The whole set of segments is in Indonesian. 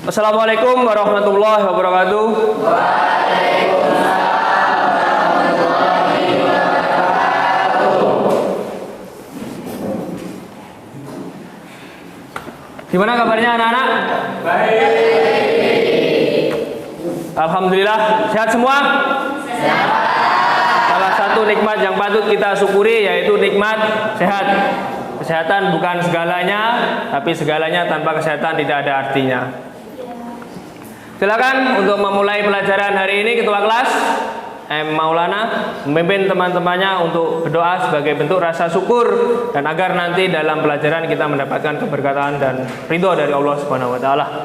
Assalamualaikum warahmatullahi wabarakatuh. Gimana kabarnya anak-anak? Baik. Alhamdulillah, sehat semua? Sehat. Salah satu nikmat yang patut kita syukuri yaitu nikmat sehat. Kesehatan bukan segalanya, tapi segalanya tanpa kesehatan tidak ada artinya. Silakan untuk memulai pelajaran hari ini Ketua Kelas M. Maulana memimpin teman-temannya untuk berdoa sebagai bentuk rasa syukur dan agar nanti dalam pelajaran kita mendapatkan keberkatan dan ridho dari Allah Subhanahu wa taala.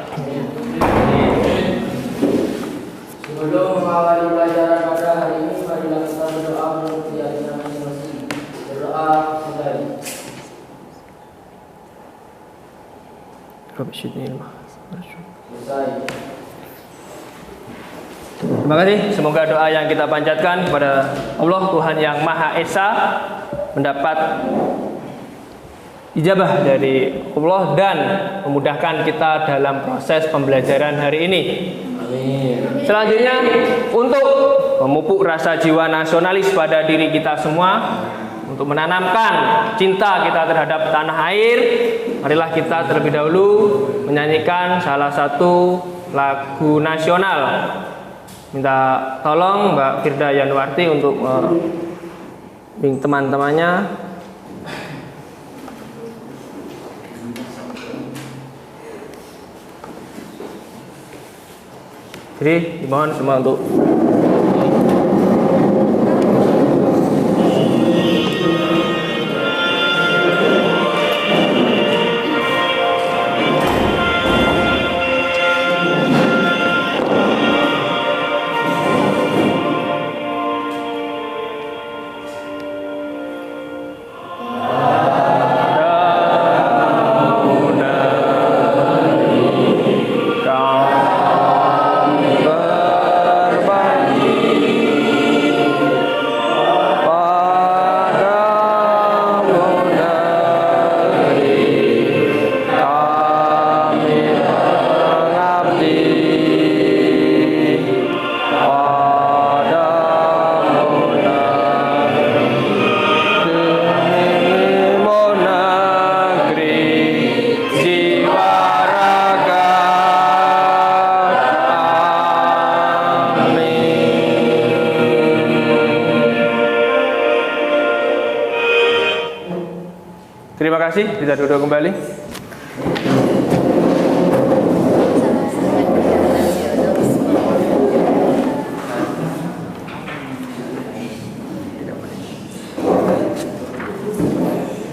Sebelum mengawali pelajaran pada hari ini, marilah kita berdoa menurut keyakinan masing-masing. Berdoa mulai. Selesai. Terima kasih. Semoga doa yang kita panjatkan kepada Allah Tuhan yang Maha Esa mendapat ijabah dari Allah dan memudahkan kita dalam proses pembelajaran hari ini. Amin. Selanjutnya, untuk memupuk rasa jiwa nasionalis pada diri kita semua, untuk menanamkan cinta kita terhadap tanah air, marilah kita terlebih dahulu menyanyikan salah satu lagu nasional. Minta tolong Mbak Firda Yanuarti untuk teman-temannya. Jadi dimohon semua untuk terima kasih, bisa duduk kembali.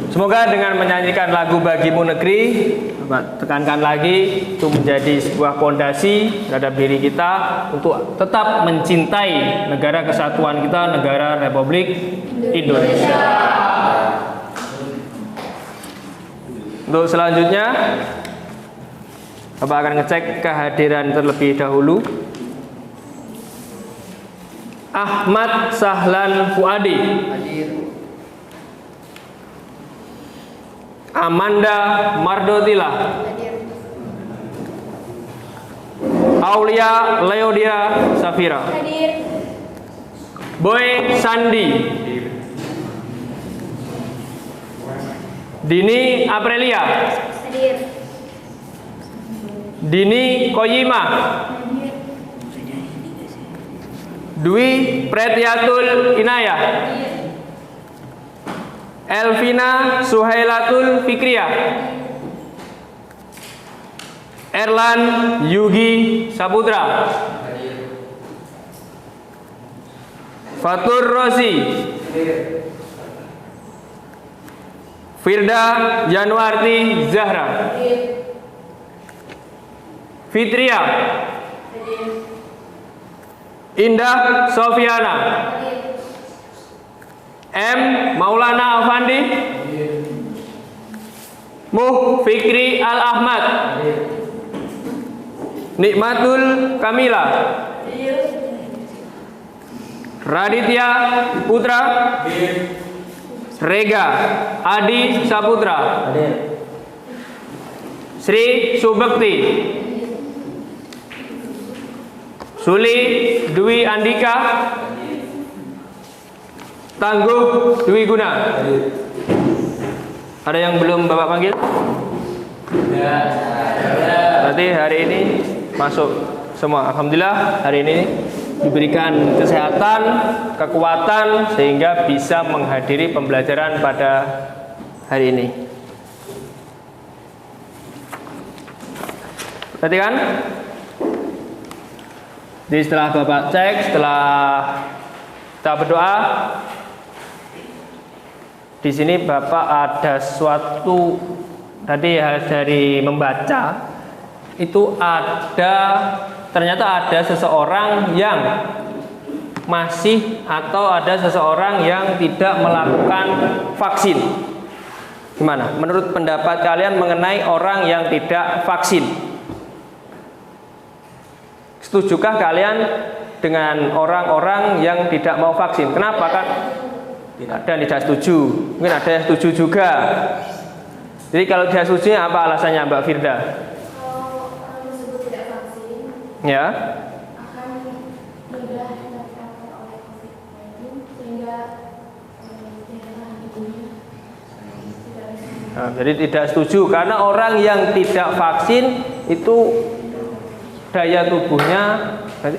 Semoga dengan menyanyikan lagu Bagimu Negeri, tekankan lagi, itu menjadi sebuah fondasi terhadap diri kita untuk tetap mencintai negara kesatuan kita, negara Republik Indonesia. Untuk selanjutnya, Bapak akan ngecek kehadiran terlebih dahulu. Ahmad Sahlan Fuadi. Hadir. Amanda Mardotila. Hadir. Aulia Leodia Safira. Hadir. Boy Sandi. Dini Aprilia. Hadir. Dini Koyima. Dwi Pretyatul Inayah. Elvina Suhailatul Fikriah. Erlan Yugi Saputra. Fatur Rosi. Firda Januarti Zahra. Fitria. Indah Sofiana. M. Maulana Afandi. Muh Fikri Al-Ahmad. Nikmatul Kamila. Raditya Putra. Rega Adi Saputra. Sri Subekti. Suli Dwi Andika. Tangguh Dwi Guna. Ada yang belum Bapak panggil? Berarti hari ini masuk semua. Alhamdulillah hari ini diberikan kesehatan, kekuatan sehingga bisa menghadiri pembelajaran pada hari ini. Perhatikan. Jadi setelah Bapak cek, setelah kita berdoa, di sini Bapak ada suatu tadi dari membaca itu ternyata ada seseorang yang masih atau ada seseorang yang tidak melakukan vaksin. Gimana? Menurut pendapat kalian mengenai orang yang tidak vaksin? Setujukah kalian dengan orang-orang yang tidak mau vaksin? Kenapa kan? Ada yang tidak setuju, mungkin ada yang setuju juga. Jadi kalau tidak setuju apa alasannya Mbak Firda? Kalau orang tersebut tidak vaksin, Ya. akan mudah terpapar oleh COVID-19 sehingga daerah ibunya tidak bisa. Nah, jadi tidak setuju karena orang yang tidak vaksin itu daya tubuhnya,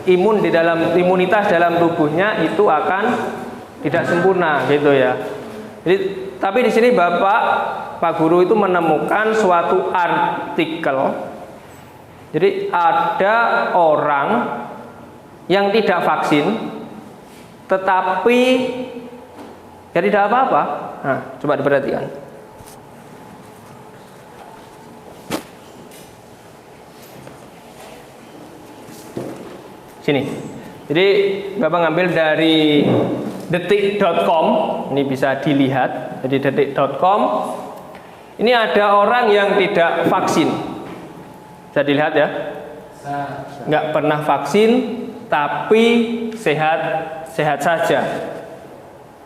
imunitas dalam tubuhnya itu akan tidak sempurna gitu ya. Jadi tapi di sini Pak Guru itu menemukan suatu artikel. Jadi ada orang yang tidak vaksin tetapi ya tidak apa-apa. Nah, coba diperhatikan. Sini. Jadi Bapak ngambil dari detik.com, ini bisa dilihat. Jadi detik.com. Ini ada orang yang tidak vaksin. Bisa dilihat ya. Nggak pernah vaksin tapi sehat saja.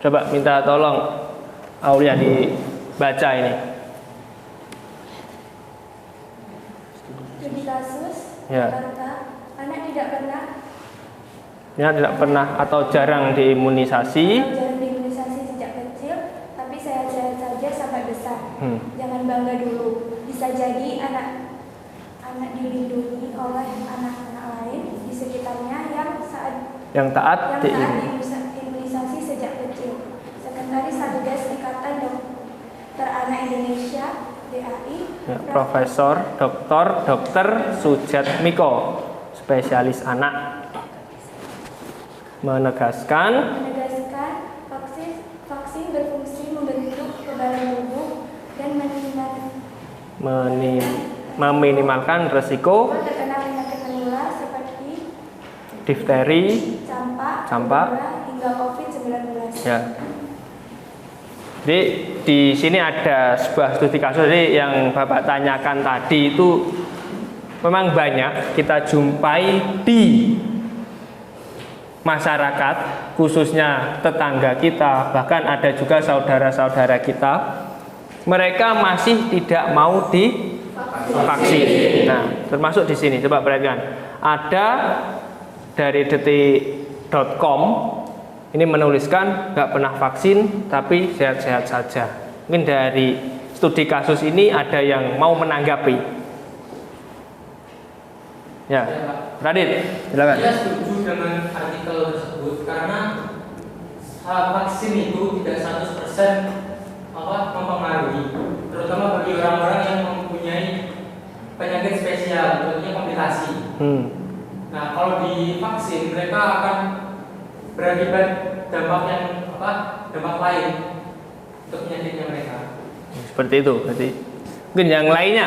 Coba minta tolong Aulia dibaca ini. Studi kasus Ya. Jakarta, anak tidak pernah Atau jarang diimunisasi. jarang diimunisasi sejak kecil, tapi sehat-sehat saja sampai besar. Jangan bangga dulu. Bisa jadi anak dilindungi oleh anak-anak lain di sekitarnya yang taat diimunisasi sejak kecil. Sekretaris Satgas Ikatan Dokter Anak Indonesia (DAI), Ya, Profesor Dr. Sujatmiko, spesialis anak, menegaskan vaksin berfungsi membentuk kekebalan tubuh dan meminimalkan resiko terkena penyakit menular seperti difteri, campak, rubella, hingga COVID-19. ya. Jadi di sini ada sebuah studi kasus. Jadi yang Bapak tanyakan tadi itu memang banyak kita jumpai di masyarakat, khususnya tetangga kita, bahkan ada juga saudara-saudara kita. Mereka masih tidak mau divaksin. Nah, termasuk di sini. Coba perhatikan. Ada dari detik.com ini menuliskan nggak pernah vaksin tapi sehat-sehat saja. Mungkin dari studi kasus ini ada yang mau menanggapi. Ya, Radit, silakan. Saya setuju dengan artikel tersebut karena vaksin itu tidak 100% mempengaruhi, terutama bagi orang-orang yang mempunyai penyakit spesial, tentunya komplikasi. Nah, kalau divaksin mereka akan berakibat dampak lain untuk penyakitnya mereka. Seperti itu, berarti. Mungkin yang lainnya.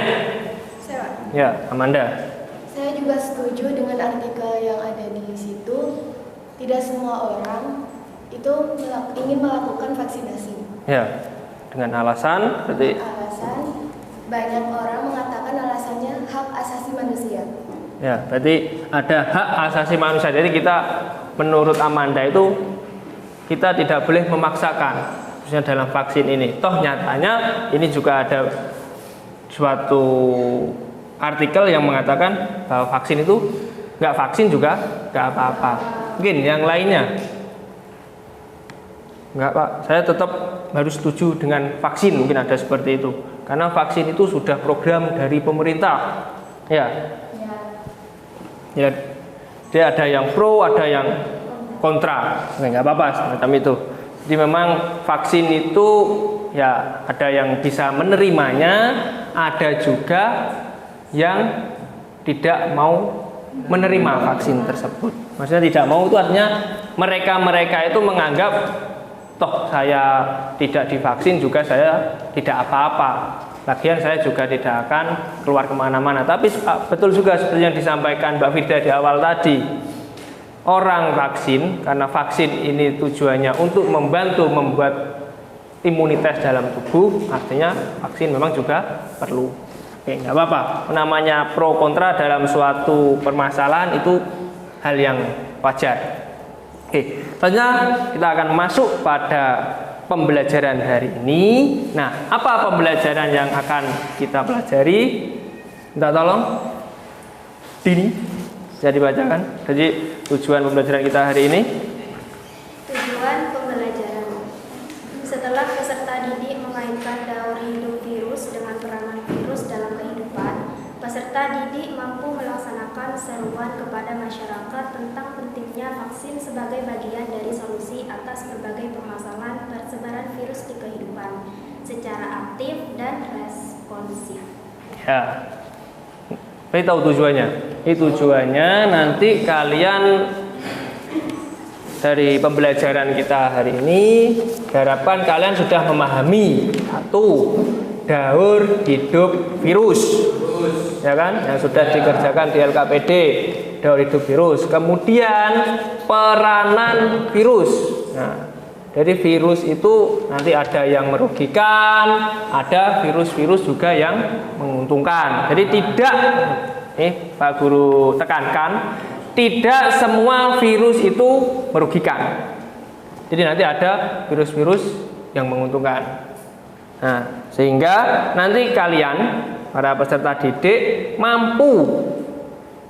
Ya, Amanda. Saya juga setuju dengan artikel yang ada di situ. Tidak semua orang itu ingin melakukan vaksinasi. Ya, dengan alasan berarti. Alasan banyak orang mengatakan alasannya hak asasi manusia. Ya, berarti ada hak asasi manusia. Jadi kita menurut Amanda itu kita tidak boleh memaksakan, khususnya dalam vaksin ini. Toh nyatanya ini juga ada suatu artikel yang mengatakan bahwa vaksin itu nggak vaksin juga nggak apa-apa. Mungkin yang lainnya? Enggak Pak, saya tetap harus setuju dengan vaksin, mungkin ada seperti itu. Karena vaksin itu sudah program dari pemerintah. Ya. Ya. Dia ada yang pro, ada yang kontra. Enggak apa-apa semacam itu. Jadi memang vaksin itu ya ada yang bisa menerimanya, ada juga yang tidak mau menerima vaksin tersebut. Maksudnya tidak mau itu artinya mereka itu menganggap toh saya tidak divaksin juga saya tidak apa-apa. Lagian saya juga tidak akan keluar kemana-mana. Tapi betul juga seperti yang disampaikan Mbak Firda di awal tadi. Orang vaksin, karena vaksin ini tujuannya untuk membantu membuat imunitas dalam tubuh, artinya vaksin memang juga perlu. Oke, nggak apa-apa. Namanya pro kontra dalam suatu permasalahan itu hal yang wajar. Oke, selanjutnya kita akan masuk pada pembelajaran hari ini. Nah, apa pembelajaran yang akan kita pelajari? Minta tolong Dini bisa dibacakan. Jadi tujuan pembelajaran kita hari ini. Tujuan pembelajaran. Setelah peserta didik memainkan daur hidup virus dengan peranan virus dalam kehidupan, peserta didik mampu melaksanakan seruan kepada masyarakat tentang pentingnya vaksin sebagai bagian dari solusi atas berbagai permasalahan persebaran virus di kehidupan secara aktif dan responsif. Ya, saya tahu tujuannya. Tujuannya nanti kalian dari pembelajaran kita hari ini, diharapkan kalian sudah memahami satu, daur hidup virus, ya kan? Yang sudah dikerjakan di LKPD, daur hidup virus. Kemudian peranan virus. Nah, jadi virus itu nanti ada yang merugikan, ada virus-virus juga yang menguntungkan. Jadi tidak, Pak Guru tekankan, tidak semua virus itu merugikan. Jadi nanti ada virus-virus yang menguntungkan. Nah, sehingga nanti kalian para peserta didik mampu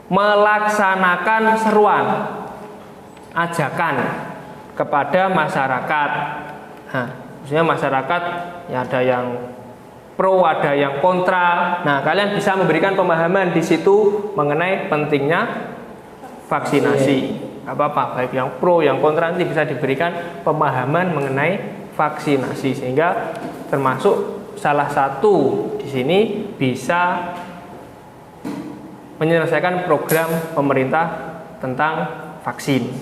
melaksanakan seruan, ajakan kepada masyarakat. Nah, maksudnya masyarakat ya ada yang pro, ada yang kontra. Nah, kalian bisa memberikan pemahaman di situ mengenai pentingnya vaksinasi. Apa-apa, baik yang pro, yang kontra, nanti bisa diberikan pemahaman mengenai vaksinasi sehingga termasuk salah satu di sini bisa menyelesaikan program pemerintah tentang vaksin.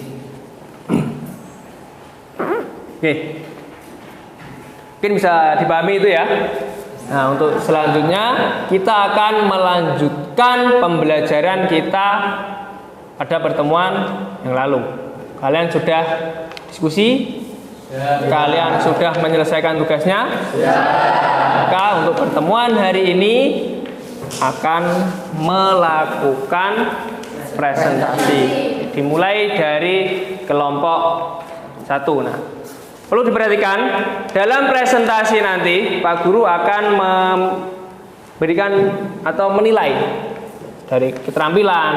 Oke, mungkin bisa dipahami itu ya. Nah, untuk selanjutnya kita akan melanjutkan pembelajaran kita pada pertemuan yang lalu. Kalian sudah diskusi? Kalian sudah menyelesaikan tugasnya? Maka untuk pertemuan hari ini akan melakukan presentasi. Dimulai dari kelompok 1. Nah, perlu diperhatikan dalam presentasi nanti Pak Guru akan memberikan atau menilai dari keterampilan,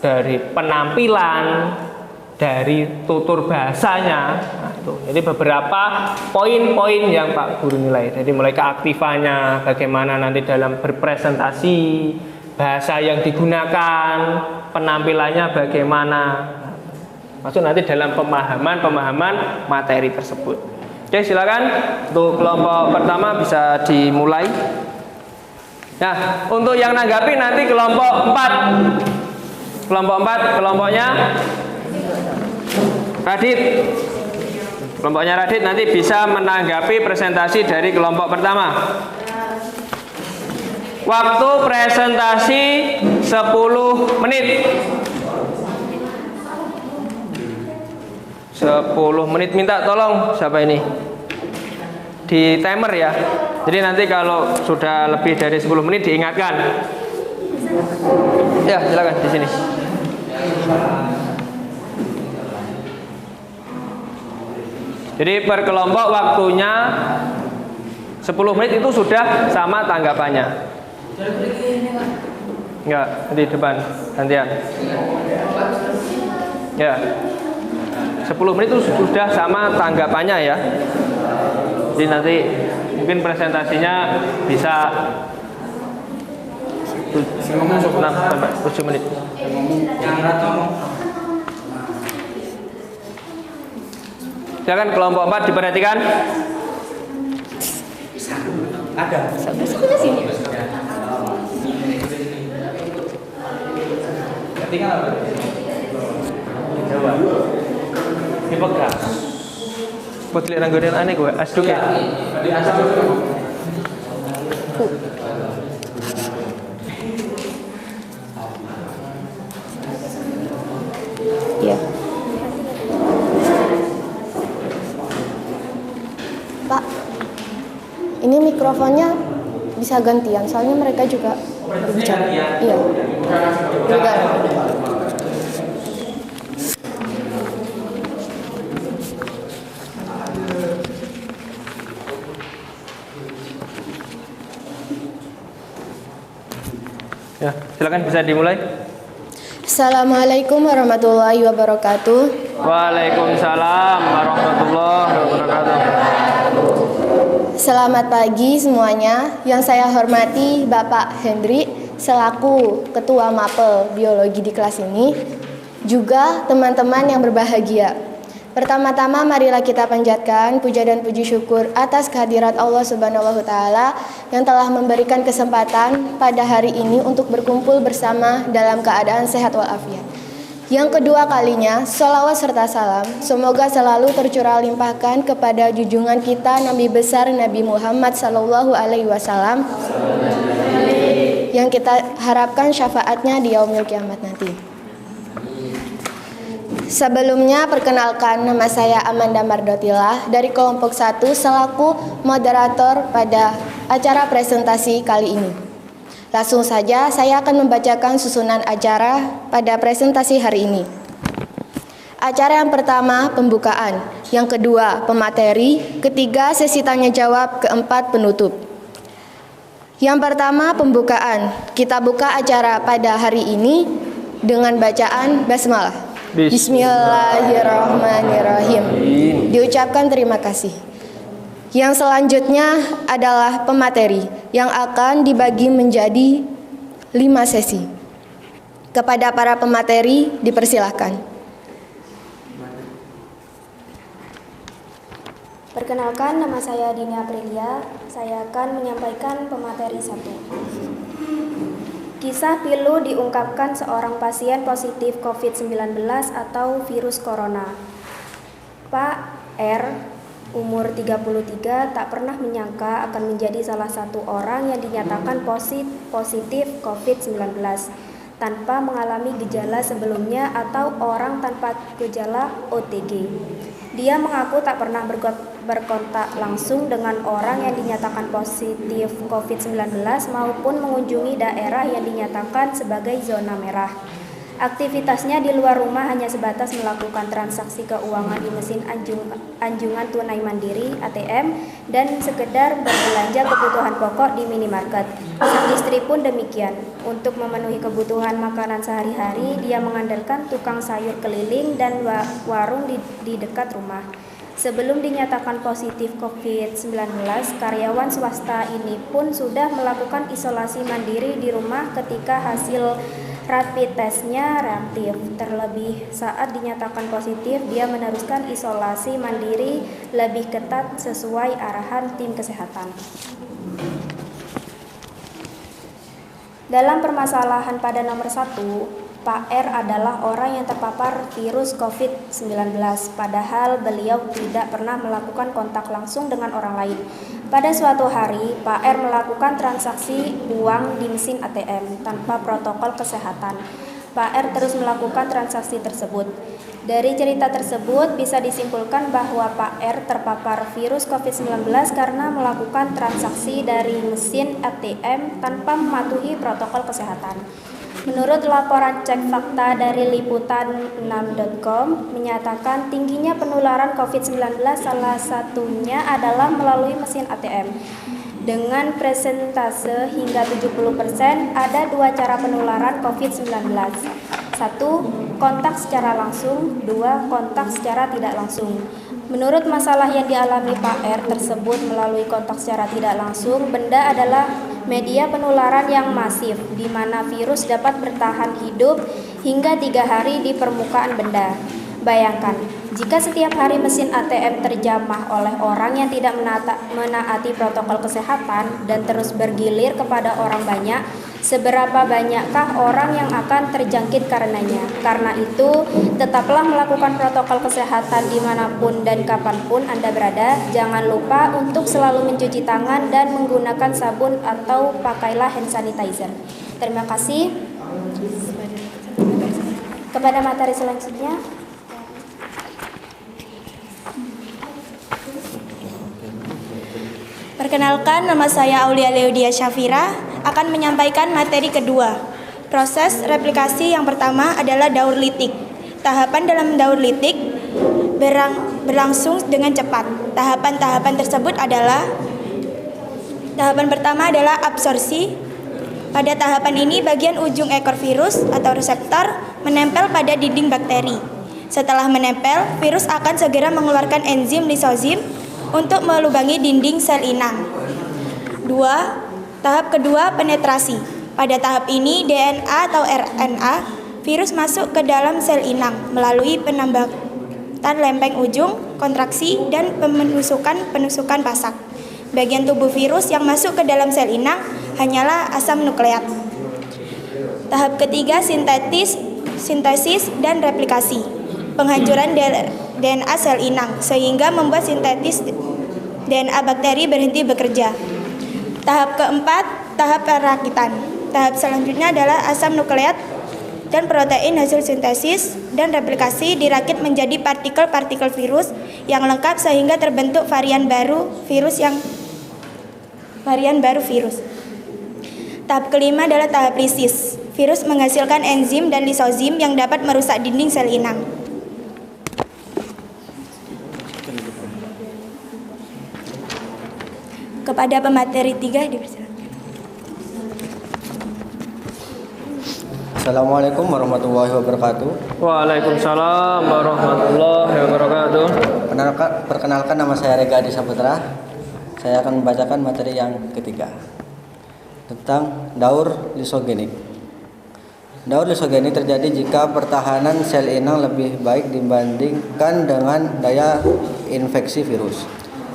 dari penampilan, dari tutur bahasanya. Nah, itu. Jadi beberapa poin-poin yang Pak Guru nilai. Jadi mulai keaktifannya, bagaimana nanti dalam berpresentasi, bahasa yang digunakan, penampilannya bagaimana. Masuk nanti dalam pemahaman materi tersebut. Oke, silakan untuk kelompok pertama bisa dimulai. Nah, untuk yang nanggapi nanti kelompok 4. Kelompok 4, kelompoknya Radit. Kelompoknya Radit nanti bisa menanggapi presentasi dari kelompok pertama. Waktu presentasi 10 menit. 10 menit, minta tolong siapa ini? Di timer ya. Jadi nanti kalau sudah lebih dari 10 menit diingatkan. Ya, silakan di sini. Jadi per kelompok waktunya 10 menit itu sudah sama tanggapannya. Enggak, di depan gantian. Ya. 10 menit itu sudah sama tanggapannya ya. Jadi nanti mungkin presentasinya bisa 6-7 menit. Silakan kelompok 4 diperhatikan. Sampai sini. Dipegang. Buat lihat anggaran aneh gue, asduk ya. Iya. Pak, ini mikrofonnya bisa gantian, soalnya mereka juga berbicara. Iya. Juga. Ya, silakan bisa dimulai. Assalamualaikum warahmatullahi wabarakatuh. Waalaikumsalam warahmatullahi wabarakatuh. Selamat pagi semuanya. Yang saya hormati Bapak Hendri selaku Ketua Mapel Biologi di kelas ini, juga teman-teman yang berbahagia. Pertama-tama marilah kita panjatkan puja dan puji syukur atas kehadirat Allah Subhanahu wa taala yang telah memberikan kesempatan pada hari ini untuk berkumpul bersama dalam keadaan sehat walafiat. Yang kedua kalinya, sholawat serta salam semoga selalu tercurah limpahkan kepada junjungan kita Nabi besar Nabi Muhammad sallallahu alaihi wasallam yang kita harapkan syafaatnya di yaumil kiamat nanti. Sebelumnya perkenalkan, nama saya Amanda Mardotila dari kelompok 1 selaku moderator pada acara presentasi kali ini. Langsung saja saya akan membacakan susunan acara pada presentasi hari ini. Acara yang pertama pembukaan, yang kedua pemateri, ketiga sesi tanya jawab, keempat penutup. Yang pertama pembukaan, kita buka acara pada hari ini dengan bacaan basmalah. Bismillahirrahmanirrahim. Diucapkan terima kasih. Yang selanjutnya adalah pemateri yang akan dibagi menjadi 5 sesi. Kepada para pemateri dipersilahkan. Perkenalkan, nama saya Dini Aprilia. Saya akan menyampaikan pemateri 1. Kisah pilu diungkapkan seorang pasien positif COVID-19 atau virus corona. Pak R, umur 33, tak pernah menyangka akan menjadi salah satu orang yang dinyatakan positif COVID-19 tanpa mengalami gejala sebelumnya atau orang tanpa gejala OTG. Dia mengaku tak pernah berkontak langsung dengan orang yang dinyatakan positif COVID-19 maupun mengunjungi daerah yang dinyatakan sebagai zona merah. Aktivitasnya di luar rumah hanya sebatas melakukan transaksi keuangan di mesin anjungan tunai mandiri (ATM) dan sekedar berbelanja kebutuhan pokok di minimarket. Sang istri pun demikian. Untuk memenuhi kebutuhan makanan sehari-hari, dia mengandalkan tukang sayur keliling dan warung di dekat rumah. Sebelum dinyatakan positif COVID-19, karyawan swasta ini pun sudah melakukan isolasi mandiri di rumah ketika hasil rapid testnya reaktif. Terlebih saat dinyatakan positif, dia meneruskan isolasi mandiri lebih ketat sesuai arahan tim kesehatan. Dalam permasalahan pada nomor 1, Pak R adalah orang yang terpapar virus COVID-19, padahal beliau tidak pernah melakukan kontak langsung dengan orang lain. Pada suatu hari, Pak R melakukan transaksi uang di mesin ATM tanpa protokol kesehatan. Pak R terus melakukan transaksi tersebut. Dari cerita tersebut bisa disimpulkan bahwa Pak R terpapar virus COVID-19 karena melakukan transaksi dari mesin ATM tanpa mematuhi protokol kesehatan. Menurut laporan cek fakta dari liputan6.com menyatakan tingginya penularan COVID-19 salah satunya adalah melalui mesin ATM. Dengan presentase hingga 70%, ada dua cara penularan COVID-19. 1. Kontak secara langsung. 2. Kontak secara tidak langsung. Menurut masalah yang dialami Pak R tersebut melalui kontak secara tidak langsung, benda adalah media penularan yang masif, di mana virus dapat bertahan hidup hingga 3 hari di permukaan benda. Bayangkan, jika setiap hari mesin ATM terjamah oleh orang yang tidak menaati protokol kesehatan dan terus bergilir kepada orang banyak, seberapa banyakkah orang yang akan terjangkit karenanya? Karena itu, tetaplah melakukan protokol kesehatan dimanapun dan kapanpun Anda berada. Jangan lupa untuk selalu mencuci tangan dan menggunakan sabun atau pakailah hand sanitizer. Terima kasih. Kepada materi selanjutnya. Perkenalkan, nama saya Aulia Leodia Syafira akan menyampaikan materi kedua. Proses replikasi yang pertama adalah daur litik. Tahapan dalam daur litik berlangsung dengan cepat. Tahapan-tahapan tersebut adalah: tahapan pertama adalah absorpsi. Pada tahapan ini bagian ujung ekor virus atau reseptor menempel pada dinding bakteri. Setelah menempel, virus akan segera mengeluarkan enzim lisozim untuk melubangi dinding sel inang. 2. Tahap kedua, penetrasi. Pada tahap ini DNA atau RNA virus masuk ke dalam sel inang melalui penambatan lempeng ujung, kontraksi, dan penusukan pasak. Bagian tubuh virus yang masuk ke dalam sel inang hanyalah asam nukleat. Tahap ketiga, sintesis dan replikasi. Penghancuran DNA sel inang sehingga membuat sintetis DNA bakteri berhenti bekerja. Tahap keempat, tahap perakitan. Tahap selanjutnya adalah asam nukleat dan protein hasil sintesis dan replikasi dirakit menjadi partikel-partikel virus yang lengkap sehingga terbentuk varian baru virus. Tahap kelima adalah tahap lisis. Virus menghasilkan enzim dan lisozim yang dapat merusak dinding sel inang. Kepada pemateri 3 dipersilakan. Assalamualaikum warahmatullahi wabarakatuh. Waalaikumsalam warahmatullahi wabarakatuh. Perkenalkan, nama saya Rega Adi Saputra. Saya akan membacakan materi yang ketiga tentang daur lisogenik. Daur lisogenik terjadi jika pertahanan sel inang lebih baik dibandingkan dengan daya infeksi virus.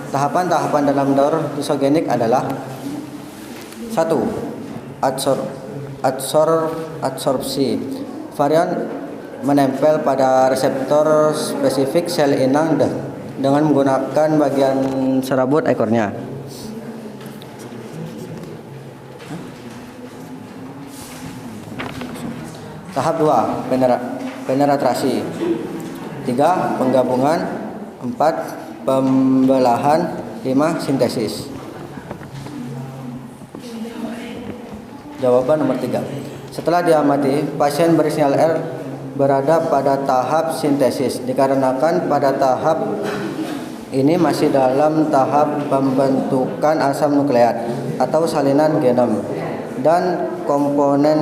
Tahapan-tahapan dalam daur lisogenik adalah: 1. Adsorpsi. Varian menempel pada reseptor spesifik sel inang dengan menggunakan bagian serabut ekornya. Tahap 2, penetrasi. 3. Penggabungan. 4. Pembelahan. 5. Sintesis. Jawaban nomor 3. Setelah diamati, pasien berinisial R berada pada tahap sintesis dikarenakan pada tahap ini masih dalam tahap pembentukan asam nukleat atau salinan genom dan komponen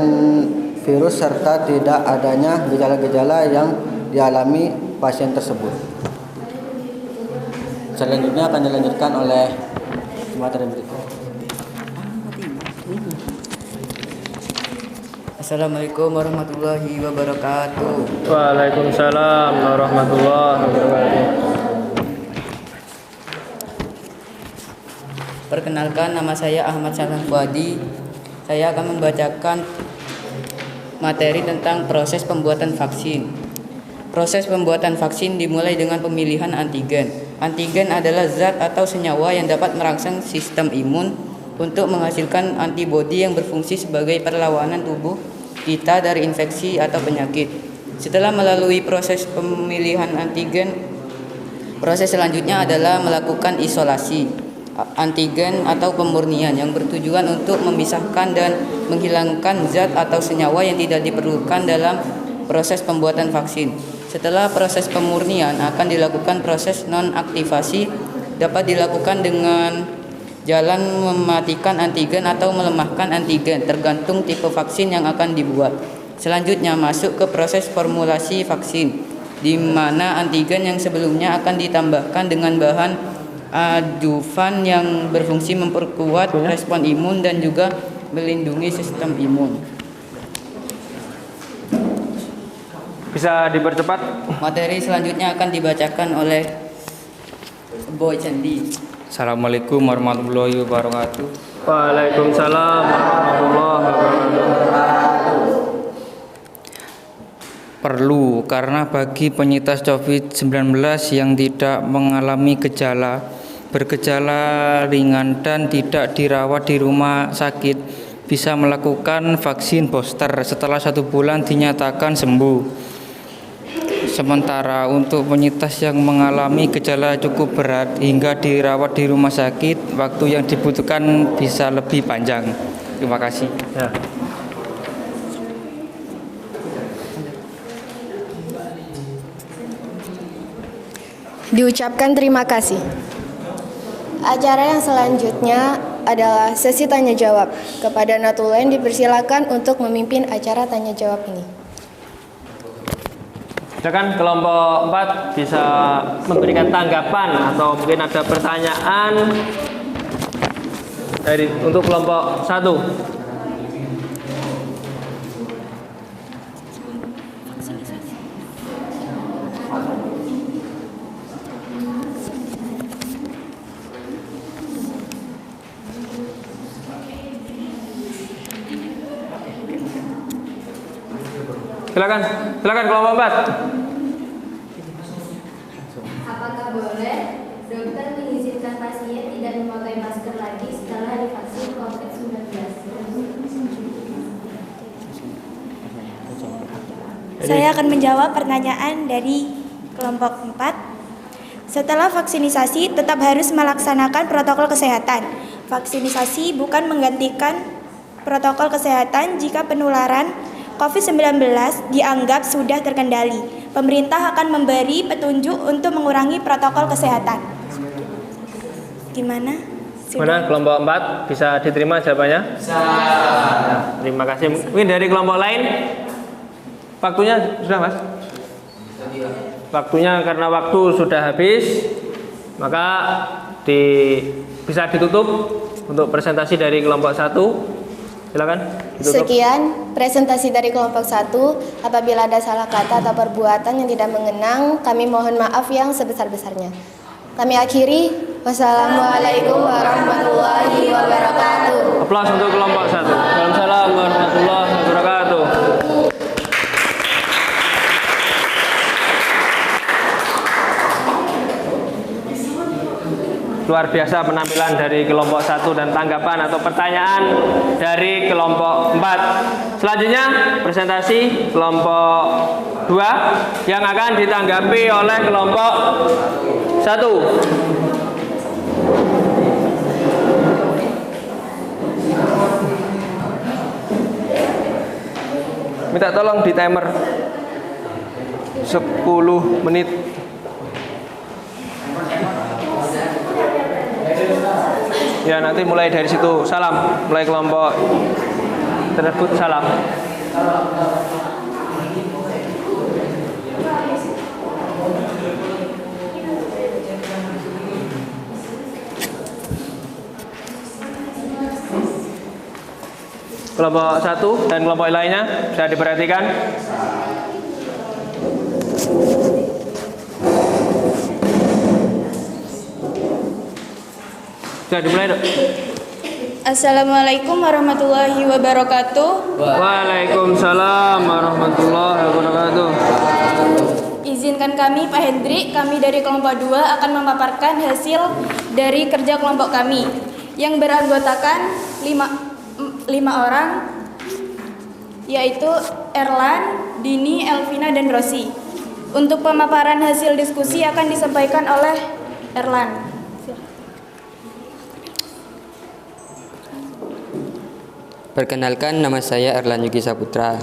virus serta tidak adanya gejala-gejala yang dialami pasien tersebut. Selanjutnya akan dilanjutkan oleh materi berikut. Assalamualaikum warahmatullahi wabarakatuh. Waalaikumsalam warahmatullahi wabarakatuh. Perkenalkan, nama saya Ahmad Salam Fuadi. Saya akan membacakan materi tentang proses pembuatan vaksin. Proses pembuatan vaksin dimulai dengan pemilihan antigen. Antigen adalah zat atau senyawa yang dapat merangsang sistem imun untuk menghasilkan antibodi yang berfungsi sebagai perlawanan tubuh kita dari infeksi atau penyakit. Setelah melalui proses pemilihan antigen, proses selanjutnya adalah melakukan isolasi. antigen atau pemurnian yang bertujuan untuk memisahkan dan menghilangkan zat atau senyawa yang tidak diperlukan dalam proses pembuatan vaksin. Setelah proses pemurnian akan dilakukan proses non-aktivasi, dapat dilakukan dengan jalan mematikan antigen atau melemahkan antigen tergantung tipe vaksin yang akan dibuat. Selanjutnya masuk ke proses formulasi vaksin, di mana antigen yang sebelumnya akan ditambahkan dengan bahan adjuvan yang berfungsi memperkuat respon imun dan juga melindungi sistem imun. Bisa dipercepat? Materi selanjutnya akan dibacakan oleh Boy Candi. Assalamualaikum warahmatullahi wabarakatuh. Waalaikumsalam warahmatullahi wabarakatuh. Perlu karena bagi penyintas COVID-19 yang tidak mengalami gejala, bergejala ringan dan tidak dirawat di rumah sakit, bisa melakukan vaksin booster setelah 1 bulan dinyatakan sembuh. Sementara untuk penyintas yang mengalami gejala cukup berat hingga dirawat di rumah sakit, waktu yang dibutuhkan bisa lebih panjang. Terima kasih. Ya. Diucapkan terima kasih. Acara yang selanjutnya adalah sesi tanya jawab. Kepada Natulen dipersilakan untuk memimpin acara tanya jawab ini. Silakan kelompok 4 bisa memberikan tanggapan atau mungkin ada pertanyaan untuk kelompok 1. Silakan kelompok 4. Apakah boleh dokter mengizinkan pasien tidak memakai masker lagi setelah divaksin COVID-19? Saya akan menjawab pertanyaan dari kelompok 4. Setelah vaksinisasi tetap harus melaksanakan protokol kesehatan. Vaksinasi bukan menggantikan protokol kesehatan jika penularan COVID-19 dianggap sudah terkendali. Pemerintah akan memberi petunjuk untuk mengurangi protokol kesehatan. Gimana? Mana kelompok 4 bisa diterima jawabannya? Bisa. Terima kasih. Mungkin dari kelompok lain waktunya sudah, Mas? Waktunya karena waktu sudah habis, maka bisa ditutup untuk presentasi dari kelompok 1. Silakan ditutup. Sekian presentasi dari kelompok 1. Apabila ada salah kata atau perbuatan yang tidak mengenang, kami mohon maaf yang sebesar-besarnya. Kami akhiri. Wassalamualaikum warahmatullahi wabarakatuh. Aplaus untuk kelompok 1. Waalaikumsalam warahmatullahi wabarakatuh. Luar biasa penampilan dari kelompok 1 dan tanggapan atau pertanyaan dari kelompok 4. Selanjutnya presentasi kelompok 2 yang akan ditanggapi oleh kelompok 1. Minta tolong di timer 10 menit. Ya, nanti mulai dari situ. Salam. Mulai kelompok tersebut salam. Kelompok 1 dan kelompok lainnya bisa diperhatikan. Sudah dimulai, Dok. Assalamualaikum warahmatullahi wabarakatuh. Waalaikumsalam warahmatullahi wabarakatuh. Izinkan kami, Pak Hendri, kami dari kelompok 2 akan memaparkan hasil dari kerja kelompok kami yang beranggotakan 5 orang, yaitu Erlan, Dini, Elvina, dan Rosi. Untuk pemaparan hasil diskusi akan disampaikan oleh Erlan. Perkenalkan, nama saya Erlan Yugi Saputra.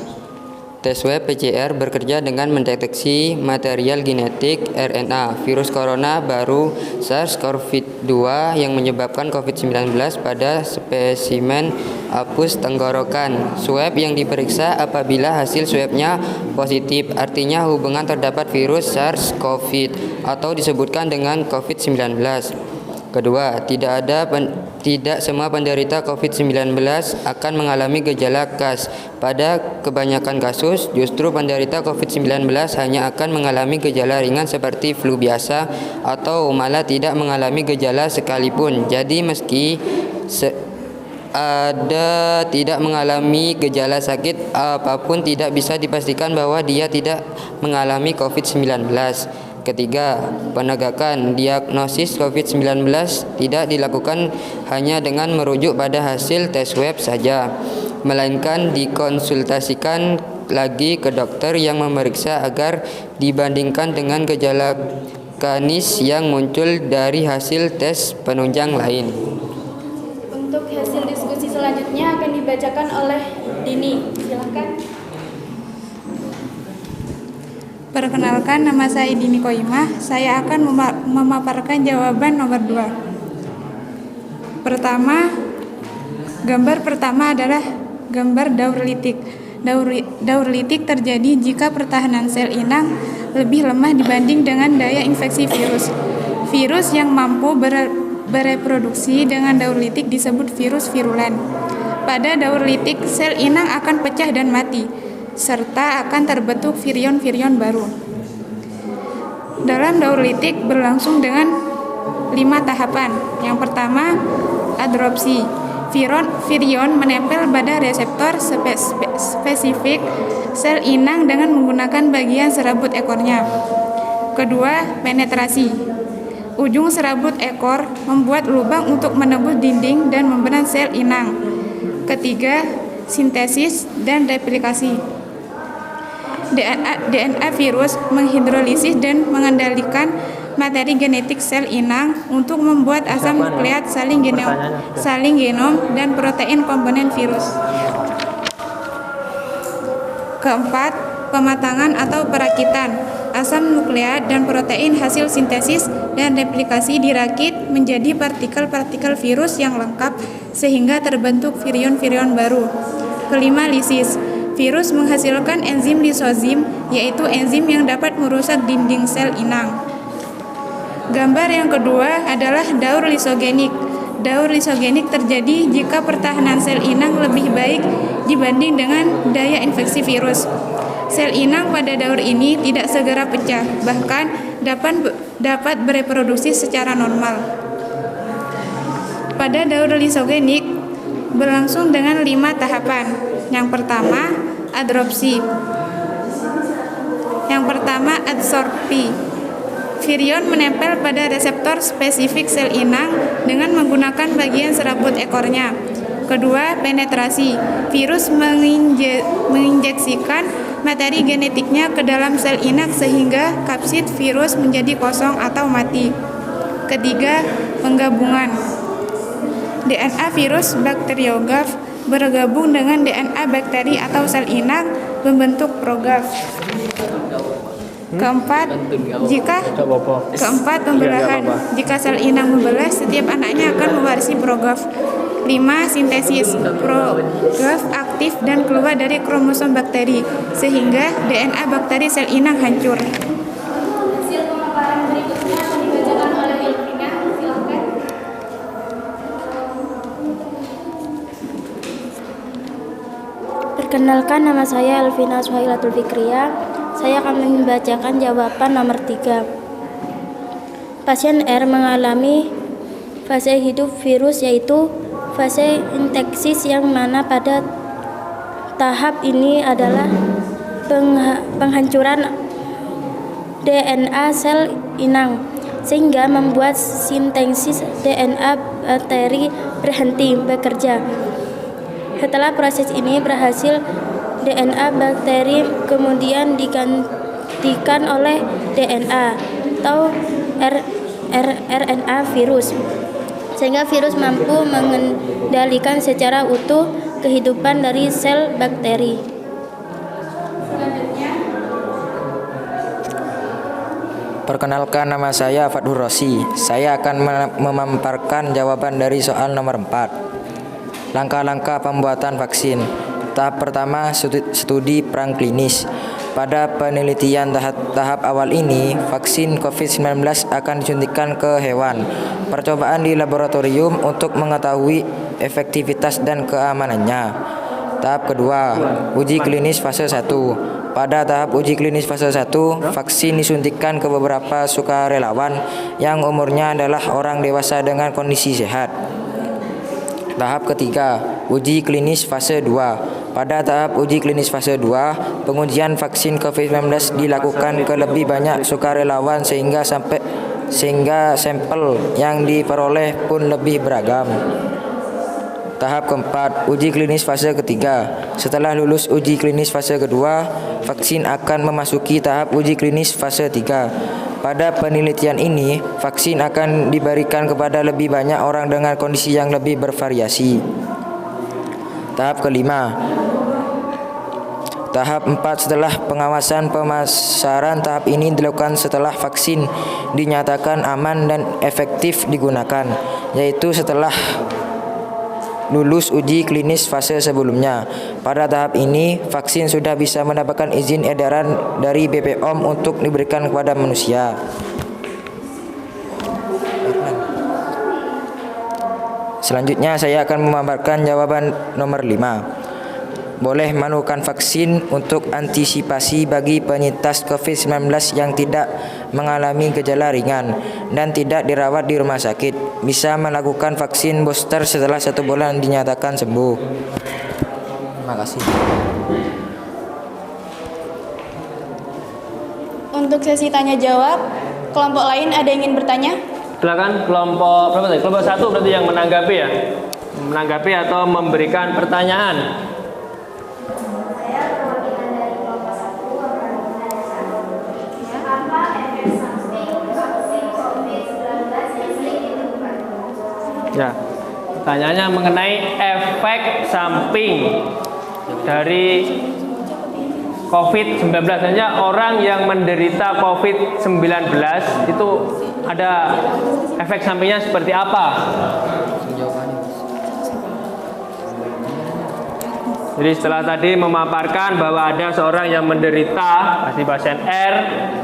Tes swab PCR bekerja dengan mendeteksi material genetik RNA virus corona baru SARS-CoV-2 yang menyebabkan COVID-19 pada spesimen apus tenggorokan. Swab yang diperiksa apabila hasil swabnya positif, artinya hubungan terdapat virus SARS-CoV atau disebutkan dengan COVID-19. Kedua, tidak semua penderita COVID-19 akan mengalami gejala khas. Pada kebanyakan kasus, justru penderita COVID-19 hanya akan mengalami gejala ringan seperti flu biasa atau malah tidak mengalami gejala sekalipun. Jadi meski ada tidak mengalami gejala sakit apapun, tidak bisa dipastikan bahwa dia tidak mengalami COVID-19. Ketiga, penegakan diagnosis COVID-19 tidak dilakukan hanya dengan merujuk pada hasil tes swab saja, melainkan dikonsultasikan lagi ke dokter yang memeriksa agar dibandingkan dengan gejala klinis yang muncul dari hasil tes penunjang lain. Untuk hasil diskusi selanjutnya akan dibacakan oleh Dini. Silakan. Perkenalkan, nama saya Dini Koimah. Saya akan memaparkan jawaban nomor 2. Gambar pertama adalah gambar daur litik. Daur litik terjadi jika pertahanan sel inang lebih lemah dibanding dengan daya infeksi virus. Virus yang mampu bereproduksi dengan daur litik disebut virus virulen. Pada daur litik, sel inang akan pecah dan mati, serta akan terbentuk virion-virion baru. Dalam daur litik berlangsung dengan 5 tahapan. Yang pertama, adropsi. Virion menempel pada reseptor spesifik sel inang dengan menggunakan bagian serabut ekornya. Kedua, penetrasi. Ujung serabut ekor membuat lubang untuk menembus dinding dan membran sel inang. Ketiga, sintesis dan replikasi. DNA virus menghidrolisis dan mengendalikan materi genetik sel inang untuk membuat asam nukleat saling genom dan protein komponen virus. Keempat, pematangan atau perakitan. Asam nukleat dan protein hasil sintesis dan replikasi dirakit menjadi partikel-partikel virus yang lengkap sehingga terbentuk virion-virion baru. Kelima, lisis. Virus menghasilkan enzim lisozim, yaitu enzim yang dapat merusak dinding sel inang. Gambar yang kedua adalah daur lisogenik. Daur lisogenik terjadi jika pertahanan sel inang lebih baik dibanding dengan daya infeksi virus. Sel inang pada daur ini tidak segera pecah, bahkan dapat bereproduksi secara normal. Pada daur lisogenik berlangsung dengan 5 tahapan. Yang pertama, adsorpsi. Virion menempel pada reseptor spesifik sel inang dengan menggunakan bagian serabut ekornya. Kedua, penetrasi. Virus menginjeksikan materi genetiknya ke dalam sel inang sehingga kapsid virus menjadi kosong atau mati. Ketiga, penggabungan. DNA virus bakteriofag bergabung dengan DNA bakteri atau sel inang membentuk progaf. Keempat, pembelahan. Jika sel inang membelah, setiap anaknya akan mewarisi progaf. 5. Sintesis. Progaf aktif dan keluar dari kromosom bakteri, sehingga DNA bakteri sel inang hancur. Hasil pemaparan berikutnya akan dibacakan oleh Ilvina. Silakan. Perkenalkan, nama saya Elvina Suhailatul Fikriya. Saya akan membacakan jawaban nomor 3. Pasien R mengalami fase hidup virus, yaitu fase inteksis, yang mana pada tahap ini adalah penghancuran DNA sel inang, sehingga membuat sintesis DNA bakteri berhenti bekerja. Setelah proses ini berhasil, DNA bakteri kemudian digantikan oleh DNA atau RNA virus. sehingga virus mampu mengendalikan secara utuh kehidupan dari sel bakteri. Perkenalkan, nama saya Fathur Rosi. Saya akan memaparkan jawaban dari soal nomor 4. Langkah-langkah pembuatan vaksin. Tahap pertama, studi praklinis. Pada penelitian tahap awal ini, vaksin COVID-19 akan disuntikan ke hewan. Percobaan di laboratorium untuk mengetahui efektivitas dan keamanannya. Tahap kedua, uji klinis fase 1. Pada tahap uji klinis fase 1, vaksin disuntikan ke beberapa sukarelawan yang umurnya adalah orang dewasa dengan kondisi sehat. Tahap ketiga, uji klinis fase 2. Pada tahap uji klinis fase 2, pengujian vaksin COVID-19 dilakukan ke lebih banyak sukarelawan sehingga sampel yang diperoleh pun lebih beragam. Tahap keempat, uji klinis fase ketiga. Setelah lulus uji klinis fase kedua, vaksin akan memasuki tahap uji klinis fase 3. Pada penelitian ini, vaksin akan diberikan kepada lebih banyak orang dengan kondisi yang lebih bervariasi. Tahap kelima, tahap 4 setelah pengawasan pemasaran. Tahap ini dilakukan setelah vaksin dinyatakan aman dan efektif digunakan, yaitu setelah lulus uji klinis fase sebelumnya. Pada tahap ini, vaksin sudah bisa mendapatkan izin edaran dari BPOM untuk diberikan kepada manusia. Selanjutnya saya akan memaparkan jawaban nomor 5. Boleh melakukan vaksin untuk antisipasi bagi penyintas COVID-19 yang tidak mengalami gejala ringan dan tidak dirawat di rumah sakit. Bisa melakukan vaksin booster setelah 1 bulan dinyatakan sembuh. Terima kasih. Untuk sesi tanya jawab, kelompok lain ada yang ingin bertanya? Silakan kelompok berapa tadi? Kelompok 1 berarti yang menanggapi ya? Menanggapi atau memberikan pertanyaan. Ya, pertanyaannya mengenai efek samping dari COVID-19. Hanya orang yang menderita COVID-19 itu ada efek sampingnya seperti apa? Jadi setelah tadi memaparkan bahwa ada seorang yang menderita, pasti pasien R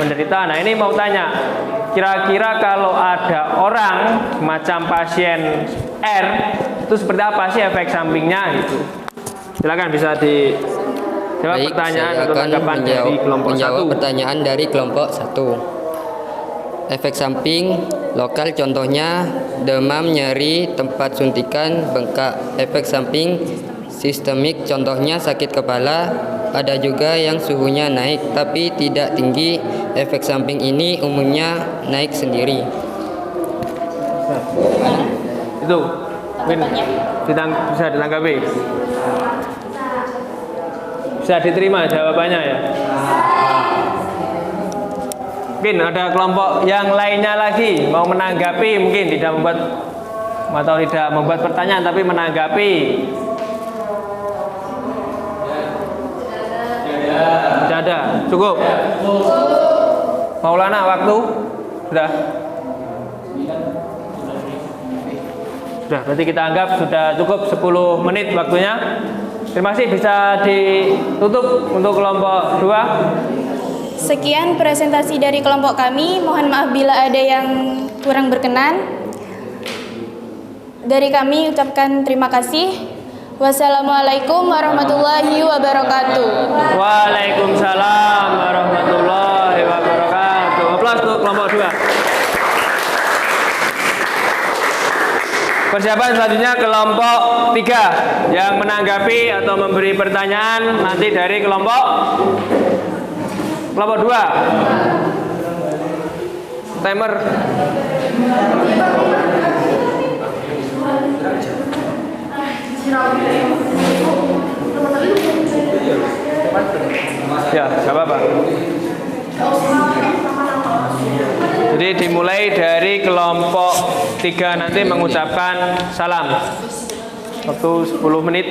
menderita. Nah, ini mau tanya, kira-kira kalau ada orang macam pasien R itu seperti apa sih efek sampingnya gitu? Silakan bisa dijawab. Baik, pertanyaan saya atau akan tanggapan dari kelompok 1. Pertanyaan dari kelompok 1. Efek samping lokal contohnya demam, nyeri, tempat suntikan, bengkak. Efek samping sistemik contohnya sakit kepala, ada juga yang suhunya naik tapi tidak tinggi. Efek samping ini umumnya naik sendiri. Itu bisa ditanggapi? Bisa diterima jawabannya ya? Mungkin ada kelompok yang lainnya lagi mau menanggapi, mungkin tidak membuat atau tidak membuat pertanyaan tapi menanggapi. Tidak ada, cukup. Maulana, waktu sudah. Sudah, berarti kita anggap sudah cukup 10 menit waktunya. Terima kasih, bisa ditutup untuk kelompok 2. Sekian presentasi dari kelompok kami. Mohon maaf bila ada yang kurang berkenan. Dari kami ucapkan terima kasih. Wassalamualaikum warahmatullahi wabarakatuh. Waalaikumsalam warahmatullahi wabarakatuh. Aplaus untuk kelompok 2. Persiapan selanjutnya kelompok 3 yang menanggapi atau memberi pertanyaan nanti dari kelompok 2. Timer. Ya, nggak apa-apa. Jadi dimulai dari kelompok 3 nanti mengucapkan salam. Waktu 10 menit.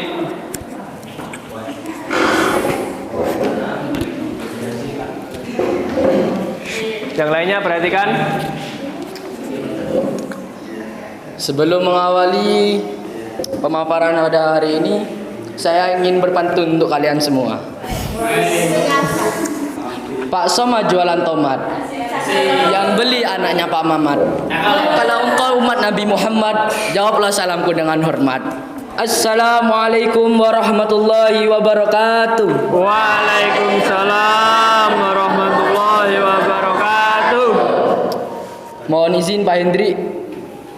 Yang lainnya perhatikan. Sebelum mengawali pemaparan pada hari ini, saya ingin berpantun untuk kalian semua. Pak Soma jualan tomat, yang beli anaknya Pak Mamat. Kalau engkau umat Nabi Muhammad, jawablah salamku dengan hormat. Assalamualaikum warahmatullahi wabarakatuh. Waalaikumsalam warahmatullahi wabarakatuh. Mohon izin Pak Hendri,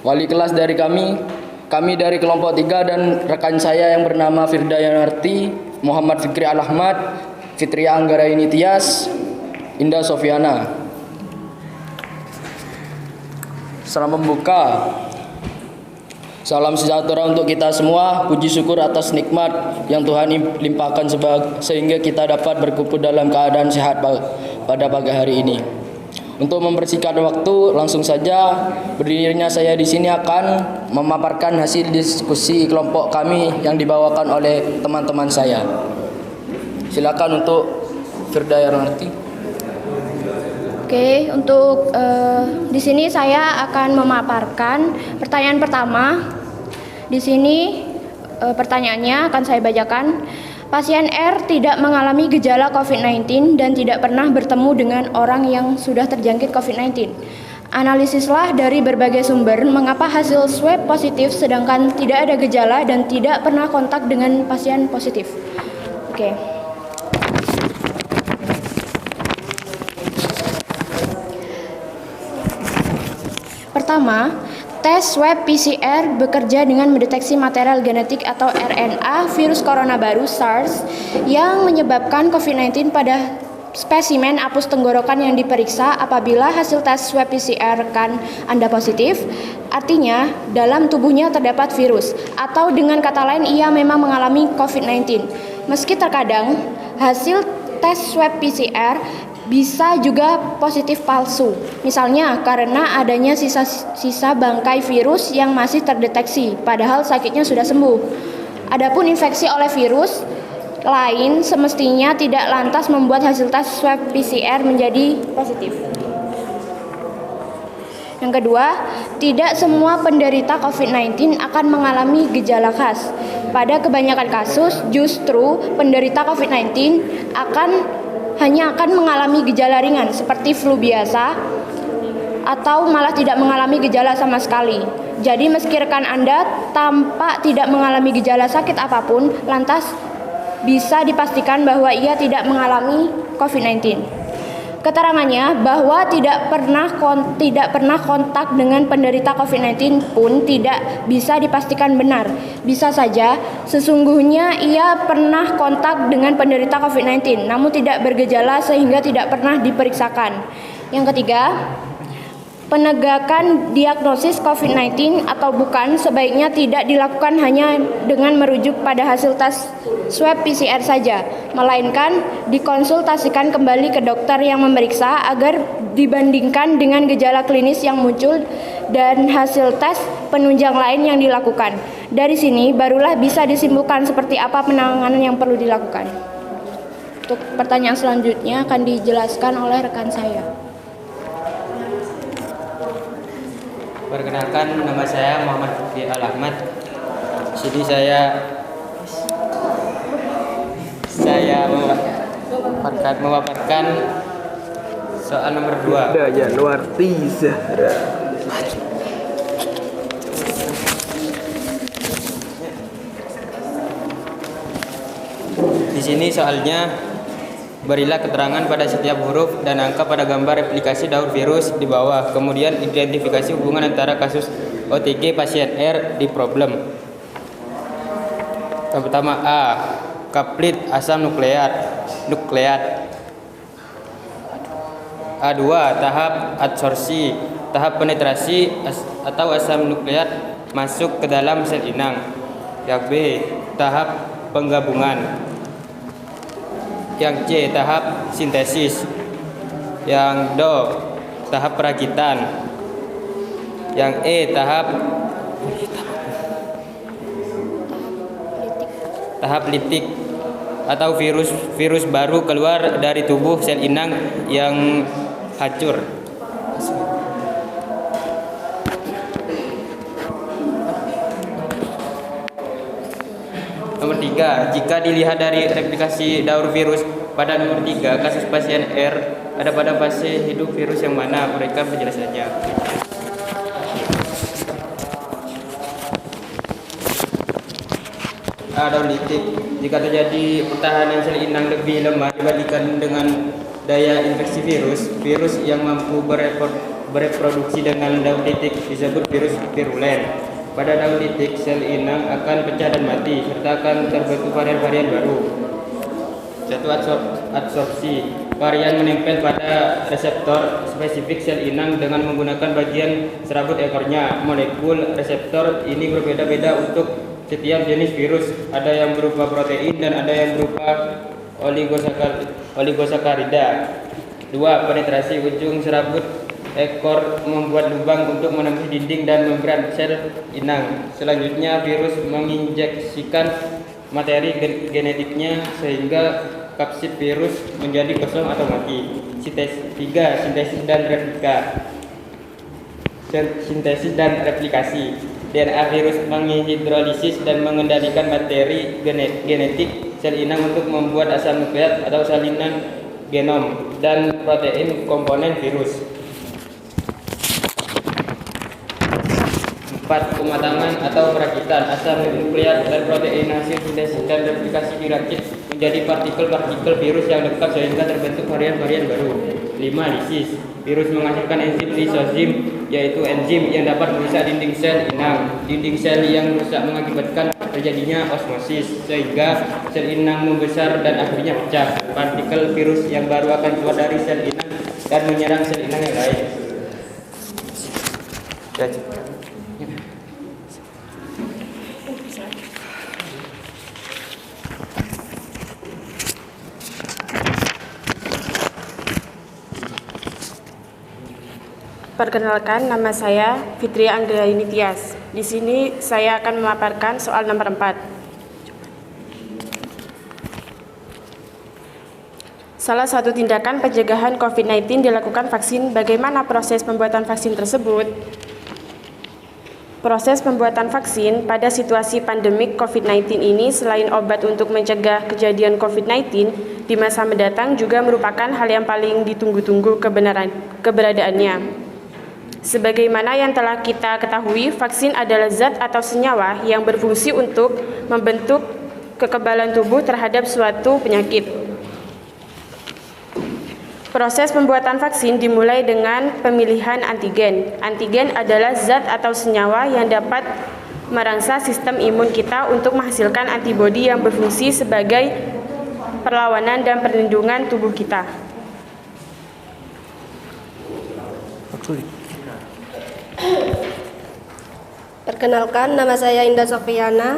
wali kelas dari kami dari kelompok 3 dan rekan saya yang bernama Firda Yanarti, Muhammad Fikri Al-Ahmad, Fitria Anggaraini Tias, Indah Sofiana. Salam pembuka. Salam sejahtera untuk kita semua. Puji syukur atas nikmat yang Tuhan limpahkan sehingga kita dapat berkumpul dalam keadaan sehat pada pagi hari ini. Untuk mempersingkat waktu, langsung saja berdirinya saya di sini akan memaparkan hasil diskusi kelompok kami yang dibawakan oleh teman-teman saya. Silakan untuk Firda Yanarti. Oke, untuk di sini saya akan memaparkan pertanyaan pertama. Di sini pertanyaannya akan saya bacakan. Pasien R tidak mengalami gejala COVID-19 dan tidak pernah bertemu dengan orang yang sudah terjangkit COVID-19. Analisislah dari berbagai sumber mengapa hasil swab positif sedangkan tidak ada gejala dan tidak pernah kontak dengan pasien positif. Oke. Pertama, tes swab PCR bekerja dengan mendeteksi material genetik atau RNA virus corona baru SARS yang menyebabkan COVID-19 pada spesimen apus tenggorokan yang diperiksa. Apabila hasil tes swab PCR rekan Anda positif, artinya dalam tubuhnya terdapat virus, atau dengan kata lain ia memang mengalami COVID-19. Meski terkadang hasil tes swab PCR bisa juga positif palsu, misalnya karena adanya sisa bangkai virus yang masih terdeteksi, padahal sakitnya sudah sembuh. Adapun infeksi oleh virus lain semestinya tidak lantas membuat hasil tes swab PCR menjadi positif. Yang kedua, tidak semua penderita COVID-19 akan mengalami gejala khas. Pada kebanyakan kasus, justru penderita COVID-19 hanya akan mengalami gejala ringan seperti flu biasa atau malah tidak mengalami gejala sama sekali. Jadi meski rekan Anda tampak tidak mengalami gejala sakit apapun, lantas bisa dipastikan bahwa ia tidak mengalami COVID-19. Keterangannya bahwa tidak pernah kontak dengan penderita COVID-19 pun tidak bisa dipastikan benar. Bisa saja sesungguhnya ia pernah kontak dengan penderita COVID-19 namun tidak bergejala sehingga tidak pernah diperiksakan. Yang ketiga, penegakan diagnosis COVID-19 atau bukan sebaiknya tidak dilakukan hanya dengan merujuk pada hasil tes swab PCR saja, melainkan dikonsultasikan kembali ke dokter yang memeriksa agar dibandingkan dengan gejala klinis yang muncul dan hasil tes penunjang lain yang dilakukan. Dari sini barulah bisa disimpulkan seperti apa penanganan yang perlu dilakukan. Untuk pertanyaan selanjutnya akan dijelaskan oleh rekan saya. Perkenalkan, nama saya Muhammad Fikri Al-Ahmad. Jadi saya memaparkan soal nomor 2. Yanarti Zahra. Di sini soalnya, berilah keterangan pada setiap huruf dan angka pada gambar replikasi daur virus di bawah. Kemudian identifikasi hubungan antara kasus OTG pasien R di problem. Yang pertama A, kaplit asam nukleat. A2, tahap adsorpsi, tahap penetrasi atau asam nukleat masuk ke dalam sel inang. Yang B, tahap penggabungan. Yang C, tahap sintesis. Yang D, tahap perakitan. Yang E tahap litik atau virus baru keluar dari tubuh sel inang yang hancur. Nomor 3, jika dilihat dari replikasi daur virus pada nomor 3, kasus pasien R ada pada fase hidup virus yang mana? Mereka penjelasannya. Daur litik, jika terjadi pertahanan sel inang lebih lemah dibandingkan dengan daya infeksi virus yang mampu bereproduksi dengan daur litik disebut virus virulen. Pada daur litik, sel inang akan pecah dan mati, serta akan terbentuk varian-varian baru. Satu adsorpsi, varian menempel pada reseptor spesifik sel inang dengan menggunakan bagian serabut ekornya. Molekul reseptor ini berbeda-beda untuk setiap jenis virus, ada yang berupa protein dan ada yang berupa oligosakarida. 2. Penetrasi, ujung serabut ekor membuat lubang untuk menembus dinding dan membran sel inang. Selanjutnya virus menginjeksikan materi genetiknya sehingga kapsid virus menjadi kosong atau mati. 3. Sintesis dan replikasi. DNA virus menghidrolisis dan mengendalikan materi genetik sel inang untuk membuat asam nukleat atau salinan genom dan protein komponen virus. 4. Pematangan atau perakitan. Asam nukleat dan protein hasil sintesis dan replikasi dirakit menjadi partikel-partikel virus yang dekat sehingga terbentuk varian-varian baru. 5. Lisis. Virus menghasilkan enzim lisozim, yaitu enzim yang dapat merusak dinding sel inang. Dinding sel yang rusak mengakibatkan terjadinya osmosis, sehingga sel inang membesar dan akhirnya pecah. Partikel virus yang baru akan keluar dari sel inang dan menyerang sel inang yang lain. Perkenalkan, nama saya Fitri Anggraini Tias. Di sini saya akan memaparkan soal nomor 4. Salah satu tindakan pencegahan COVID-19 dilakukan vaksin. Bagaimana proses pembuatan vaksin tersebut? Proses pembuatan vaksin pada situasi pandemik COVID-19 ini selain obat untuk mencegah kejadian COVID-19 di masa mendatang juga merupakan hal yang paling ditunggu-tunggu keberadaannya. Sebagaimana yang telah kita ketahui, vaksin adalah zat atau senyawa yang berfungsi untuk membentuk kekebalan tubuh terhadap suatu penyakit. Proses pembuatan vaksin dimulai dengan pemilihan antigen. Antigen adalah zat atau senyawa yang dapat merangsang sistem imun kita untuk menghasilkan antibodi yang berfungsi sebagai perlawanan dan perlindungan tubuh kita. Perkenalkan, nama saya Indah Sofiana.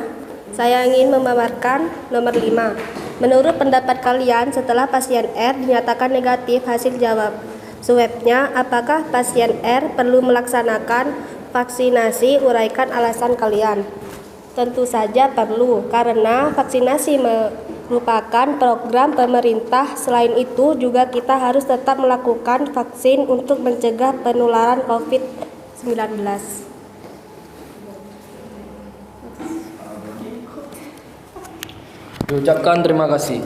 Saya ingin memaparkan nomor 5. Menurut pendapat kalian, setelah pasien R dinyatakan negatif hasil jawab swabnya, apakah pasien R perlu melaksanakan vaksinasi? Uraikan alasan kalian. Tentu saja perlu, karena vaksinasi merupakan program pemerintah. Selain itu, juga kita harus tetap melakukan vaksin untuk mencegah penularan COVID-19. Diucapkan terima kasih.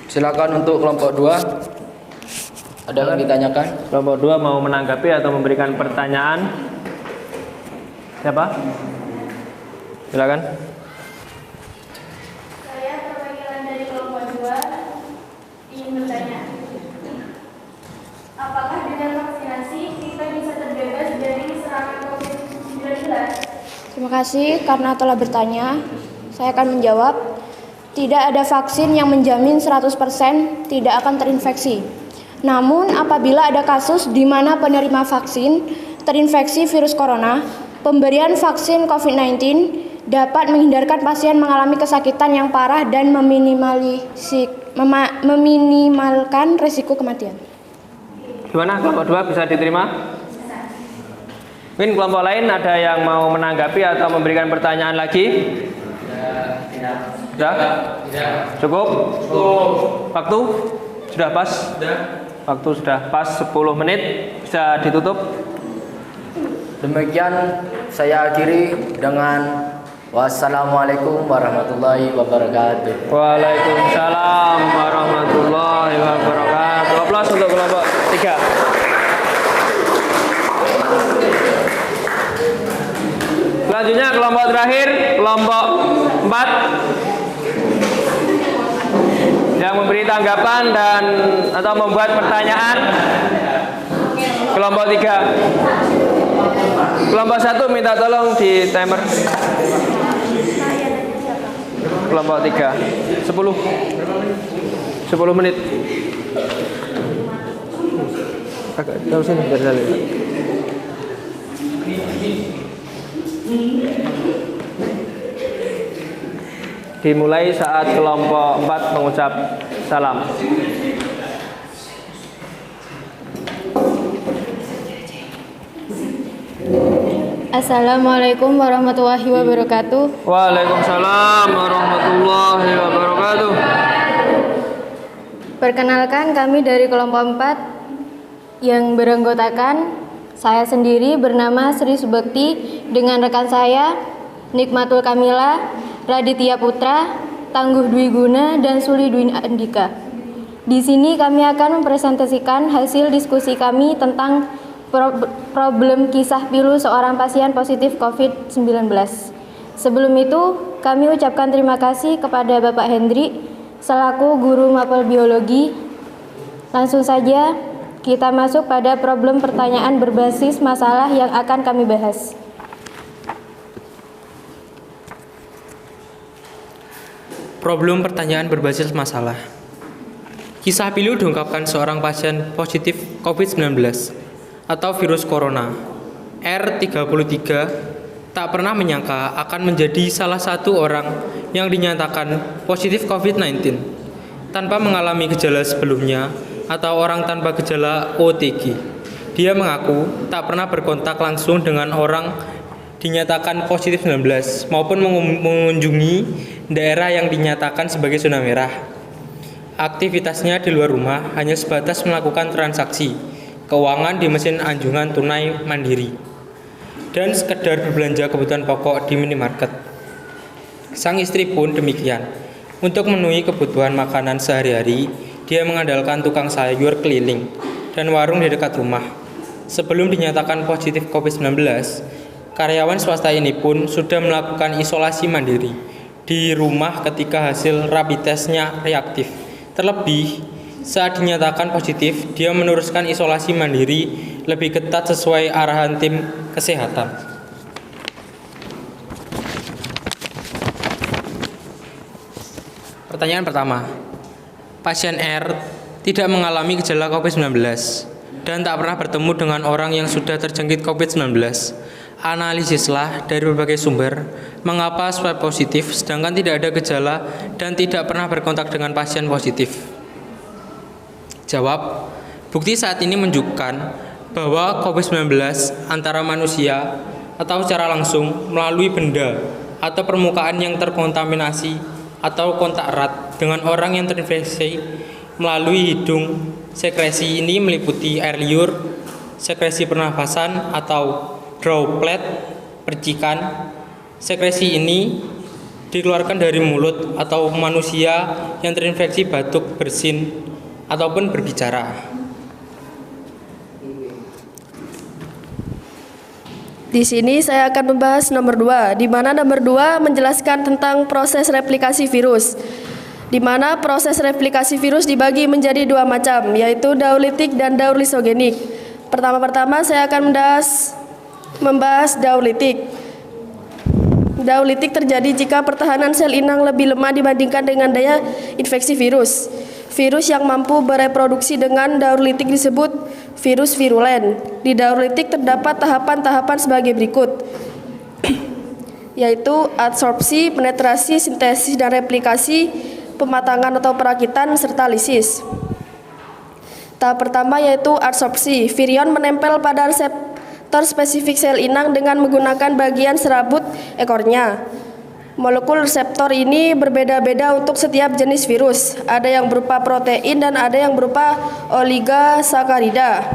Silakan untuk kelompok 2. Ada yang ditanyakan? Kelompok 2 mau menanggapi atau memberikan pertanyaan? Siapa? Silakan. Saya perwakilan dari kelompok 2 ingin bertanya. Apakah dengan vaksinasi kita bisa terbebas dari serangan COVID-19? Terima kasih karena telah bertanya. Saya akan menjawab, tidak ada vaksin yang menjamin 100% tidak akan terinfeksi. Namun apabila ada kasus di mana penerima vaksin terinfeksi virus corona, pemberian vaksin COVID-19 dapat menghindarkan pasien mengalami kesakitan yang parah dan meminimalkan risiko kematian. Gimana kelompok 2 bisa diterima? Mungkin kelompok lain ada yang mau menanggapi atau memberikan pertanyaan lagi? Sudah? Cukup? Waktu? Sudah pas? Waktu sudah pas 10 menit. Bisa ditutup? Demikian saya akhiri dengan wassalamualaikum warahmatullahi wabarakatuh. Waalaikumsalam warahmatullahi wabarakatuh. Aplaus untuk kelompok 3. Selanjutnya kelompok terakhir, kelompok 4 yang memberi tanggapan dan atau membuat pertanyaan. Kelompok 3. Kelompok 1 minta tolong di timer. Kelompok 3 10 menit. Agak jauh sini biar saya lihat. Dimulai saat kelompok 4 mengucap salam. Assalamualaikum warahmatullahi wabarakatuh. Waalaikumsalam warahmatullahi wabarakatuh. Perkenalkan, kami dari kelompok 4 yang beranggotakan saya sendiri bernama Sri Subekti dengan rekan saya Nikmatul Kamila, Raditya Putra, Tangguh Dwi Guna, dan Suli Dwi Andika. Di sini kami akan mempresentasikan hasil diskusi kami tentang problem kisah pilu seorang pasien positif COVID-19. Sebelum itu, kami ucapkan terima kasih kepada Bapak Hendri selaku guru mapel biologi. Langsung saja kita masuk pada problem pertanyaan berbasis masalah yang akan kami bahas. Problem pertanyaan berbasis masalah. Kisah pilu diungkapkan seorang pasien positif COVID-19 atau virus corona R33 tak pernah menyangka akan menjadi salah satu orang yang dinyatakan positif COVID-19 tanpa mengalami gejala sebelumnya atau orang tanpa gejala OTG. Dia mengaku tak pernah berkontak langsung dengan orang dinyatakan positif 19 maupun mengunjungi daerah yang dinyatakan sebagai zona merah. Aktivitasnya di luar rumah hanya sebatas melakukan transaksi keuangan di mesin anjungan tunai mandiri dan sekedar berbelanja kebutuhan pokok di minimarket. Sang istri pun demikian. Untuk memenuhi kebutuhan makanan sehari-hari, dia mengandalkan tukang sayur keliling dan warung di dekat rumah. Sebelum dinyatakan positif COVID-19, karyawan swasta ini pun sudah melakukan isolasi mandiri di rumah ketika hasil rapid test-nya reaktif. Terlebih, saat dinyatakan positif, dia meneruskan isolasi mandiri lebih ketat sesuai arahan tim kesehatan. Pertanyaan pertama. Pasien R tidak mengalami gejala COVID-19 dan tak pernah bertemu dengan orang yang sudah terjangkit COVID-19. Analisislah dari berbagai sumber mengapa swab positif sedangkan tidak ada gejala dan tidak pernah berkontak dengan pasien positif. Jawab, bukti saat ini menunjukkan bahwa COVID-19 antara manusia atau secara langsung melalui benda atau permukaan yang terkontaminasi atau kontak erat dengan orang yang terinfeksi melalui hidung. Sekresi ini meliputi air liur, sekresi pernafasan atau droplet, percikan. Sekresi ini dikeluarkan dari mulut atau manusia yang terinfeksi batuk, bersin, ataupun berbicara. Di sini saya akan membahas nomor 2, di mana nomor 2 menjelaskan tentang proses replikasi virus. Di mana proses replikasi virus dibagi menjadi 2 macam, yaitu daulitik dan daur lisogenik. Pertama-tama saya akan membahas daulitik. Daulitik terjadi jika pertahanan sel inang lebih lemah dibandingkan dengan daya infeksi virus. Virus yang mampu bereproduksi dengan daulitik disebut virus virulen. Di daulitik terdapat tahapan-tahapan sebagai berikut, yaitu adsorpsi, penetrasi, sintesis dan replikasi, pematangan atau perakitan, serta lisis. Tahap pertama yaitu adsorpsi. Virion menempel pada reseptor spesifik sel inang dengan menggunakan bagian serabut ekornya. Molekul reseptor ini berbeda-beda untuk setiap jenis virus. Ada yang berupa protein dan ada yang berupa oligosakarida.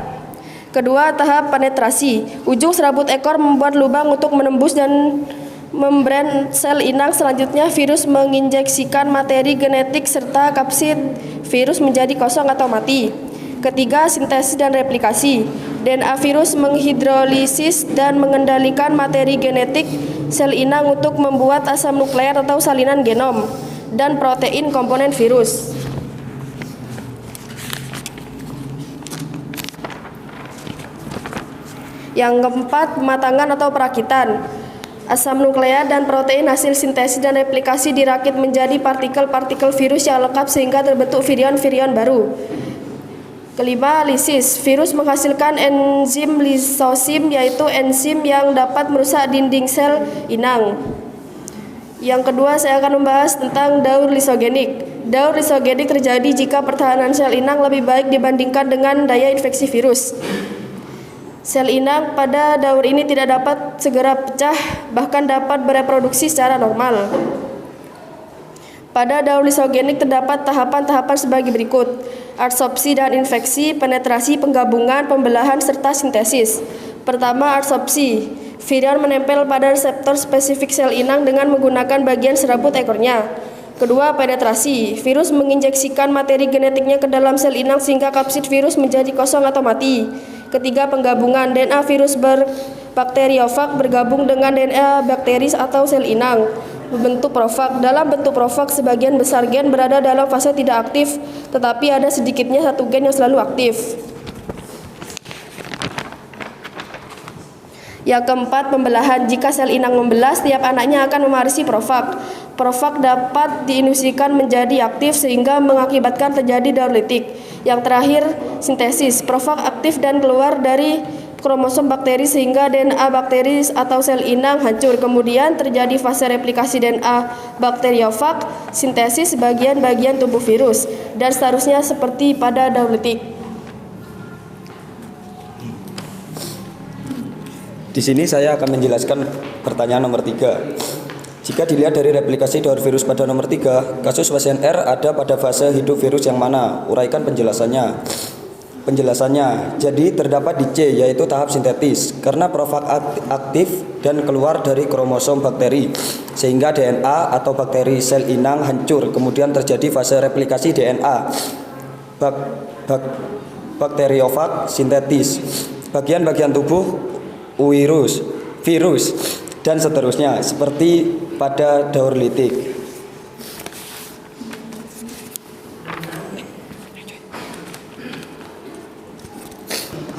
Kedua, tahap penetrasi. Ujung serabut ekor membuat lubang untuk menembus dan membran sel inang. Selanjutnya, virus menginjeksikan materi genetik serta kapsid virus menjadi kosong atau mati. Ketiga, sintesis dan replikasi. DNA virus menghidrolisis dan mengendalikan materi genetik sel inang untuk membuat asam nukleat atau salinan genom dan protein komponen virus. Yang keempat, pematangan atau perakitan. Asam nukleat dan protein hasil sintesis dan replikasi dirakit menjadi partikel-partikel virus yang lengkap sehingga terbentuk virion-virion baru. Kelima, lisis. Virus menghasilkan enzim lisosim, yaitu enzim yang dapat merusak dinding sel inang. Yang kedua, saya akan membahas tentang daur lisogenik. Daur lisogenik terjadi jika pertahanan sel inang lebih baik dibandingkan dengan daya infeksi virus. Sel inang pada daur ini tidak dapat segera pecah, bahkan dapat bereproduksi secara normal. Pada daur lisogenik terdapat tahapan-tahapan sebagai berikut: adsorpsi dan infeksi, penetrasi, penggabungan, pembelahan, serta sintesis. Pertama, adsorpsi. Virion menempel pada reseptor spesifik sel inang dengan menggunakan bagian serabut ekornya. Kedua, penetrasi. Virus menginjeksikan materi genetiknya ke dalam sel inang sehingga kapsid virus menjadi kosong atau mati. Ketiga, penggabungan. DNA virus bakteriofag bergabung dengan DNA bakteri atau sel inang berbentuk profag. Dalam bentuk profag, sebagian besar gen berada dalam fase tidak aktif, tetapi ada sedikitnya satu gen yang selalu aktif. Yang keempat, pembelahan. Jika sel inang membelah, setiap anaknya akan mewarisi profag. Profag dapat diinduksikan menjadi aktif sehingga mengakibatkan terjadi daur litik. Yang terakhir, sintesis. Profag aktif dan keluar dari kromosom bakteri sehingga DNA bakteri atau sel inang hancur. Kemudian terjadi fase replikasi DNA bakteriofag, sintesis bagian-bagian tubuh virus, dan seterusnya seperti pada daur litik. Di sini saya akan menjelaskan pertanyaan nomor 3. Jika dilihat dari replikasi daur virus pada nomor 3, kasus pasien R ada pada fase hidup virus yang mana? Uraikan penjelasannya. Jadi terdapat di C, yaitu tahap sintetis, karena profag aktif dan keluar dari kromosom bakteri, sehingga DNA atau bakteri sel inang hancur. Kemudian terjadi fase replikasi DNA bakteriofag sintetis, bagian-bagian tubuh virus, dan seterusnya, seperti pada daur litik.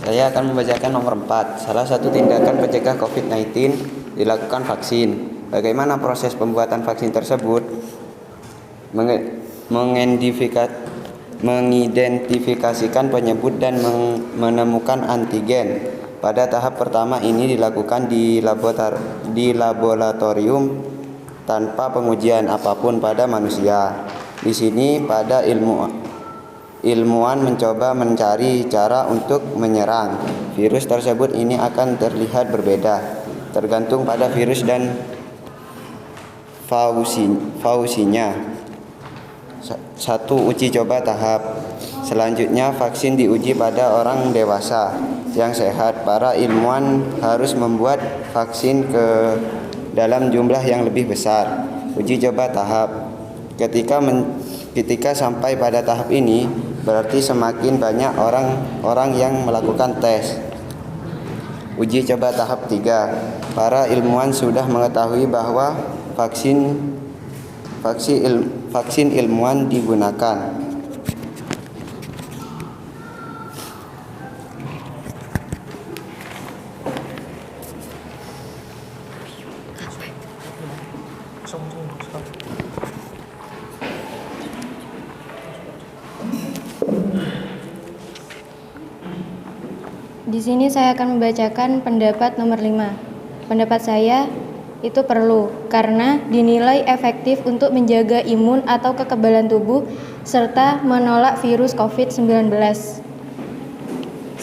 Saya akan membacakan nomor 4. Salah satu tindakan pencegah COVID-19 dilakukan vaksin. Bagaimana proses pembuatan vaksin tersebut? Mengidentifikasikan penyebut dan menemukan antigen. Pada tahap pertama ini dilakukan di laboratorium tanpa pengujian apapun pada manusia. Di sini pada ilmuwan mencoba mencari cara untuk menyerang virus tersebut. Ini akan terlihat berbeda tergantung pada virus dan fausinya. 1. Uji coba tahap. Selanjutnya vaksin diuji pada orang dewasa yang sehat. Para ilmuwan harus membuat vaksin ke dalam jumlah yang lebih besar. Uji coba tahap. Ketika sampai pada tahap ini, berarti semakin banyak orang yang melakukan tes. Uji coba tahap 3. Para ilmuwan sudah mengetahui bahwa vaksin ilmuwan digunakan. Di sini saya akan membacakan pendapat nomor 5. Pendapat saya itu perlu karena dinilai efektif untuk menjaga imun atau kekebalan tubuh serta menolak virus COVID-19.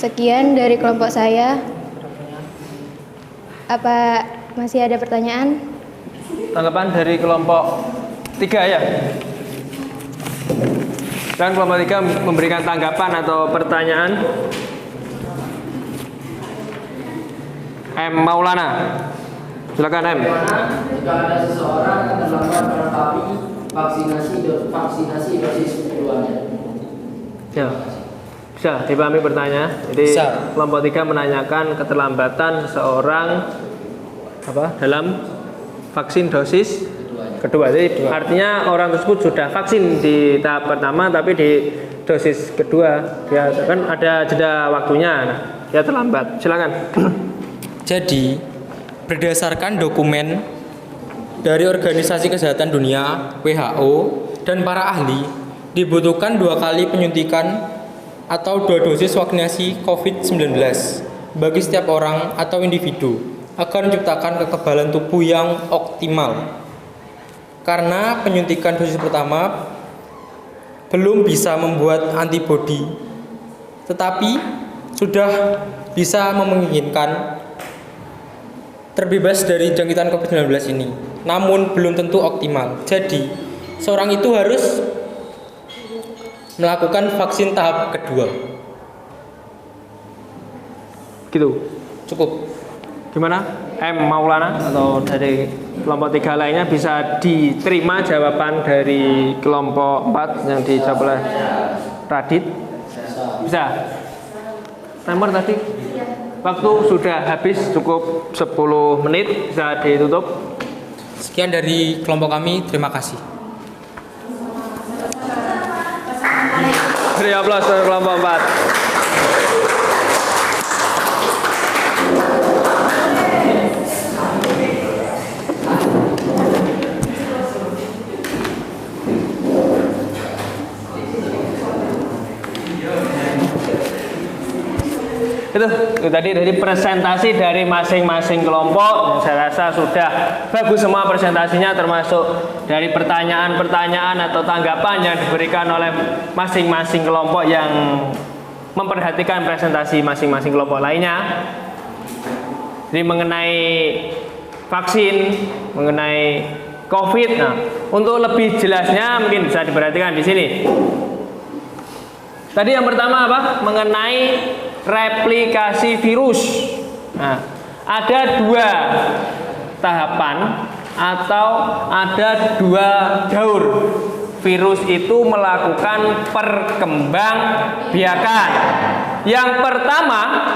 Sekian dari kelompok saya. Apa masih ada pertanyaan? Tanggapan dari kelompok 3 ya. Dan kelompok 3 memberikan tanggapan atau pertanyaan. M. Maulana. Silakan M. Jika ada seseorang yang terlambat melengkapi vaksinasi dosis keduanya. Ya. Bisa dipahami pertanyaan. Jadi kelompok 3 menanyakan keterlambatan seseorang dalam vaksin dosis kedua. Jadi artinya orang tersebut sudah vaksin di tahap pertama tapi di dosis kedua ya kan ada jeda waktunya. Ya terlambat. Silakan. Jadi berdasarkan dokumen dari Organisasi Kesehatan Dunia (WHO) dan para ahli, dibutuhkan 2 kali penyuntikan atau 2 dosis vaksinasi COVID-19 bagi setiap orang atau individu agar menciptakan kekebalan tubuh yang optimal. Karena penyuntikan dosis pertama belum bisa membuat antibodi, tetapi sudah bisa memungkinkan terbebas dari jangkitan COVID-19 ini, namun belum tentu optimal. Jadi, seorang itu harus melakukan vaksin tahap kedua. Gitu. Cukup. Gimana? M. Maulana atau dari kelompok 3 lainnya bisa diterima jawaban dari kelompok 4 yang dijawab oleh Radit? Bisa? Timer tadi? Waktu sudah habis, cukup 10 menit, bisa ditutup. Sekian dari kelompok kami, terima kasih. Beri aplaus untuk kelompok 4. Itu tadi dari presentasi dari masing-masing kelompok. Saya rasa sudah bagus semua presentasinya, termasuk dari pertanyaan-pertanyaan atau tanggapan yang diberikan oleh masing-masing kelompok yang memperhatikan presentasi masing-masing kelompok lainnya. Jadi mengenai vaksin, mengenai COVID. Nah, untuk lebih jelasnya mungkin bisa diperhatikan di sini. Tadi yang pertama apa? Mengenai replikasi virus. Nah, ada 2 tahapan atau ada 2 daur. Virus itu melakukan perkembangbiakan. Yang pertama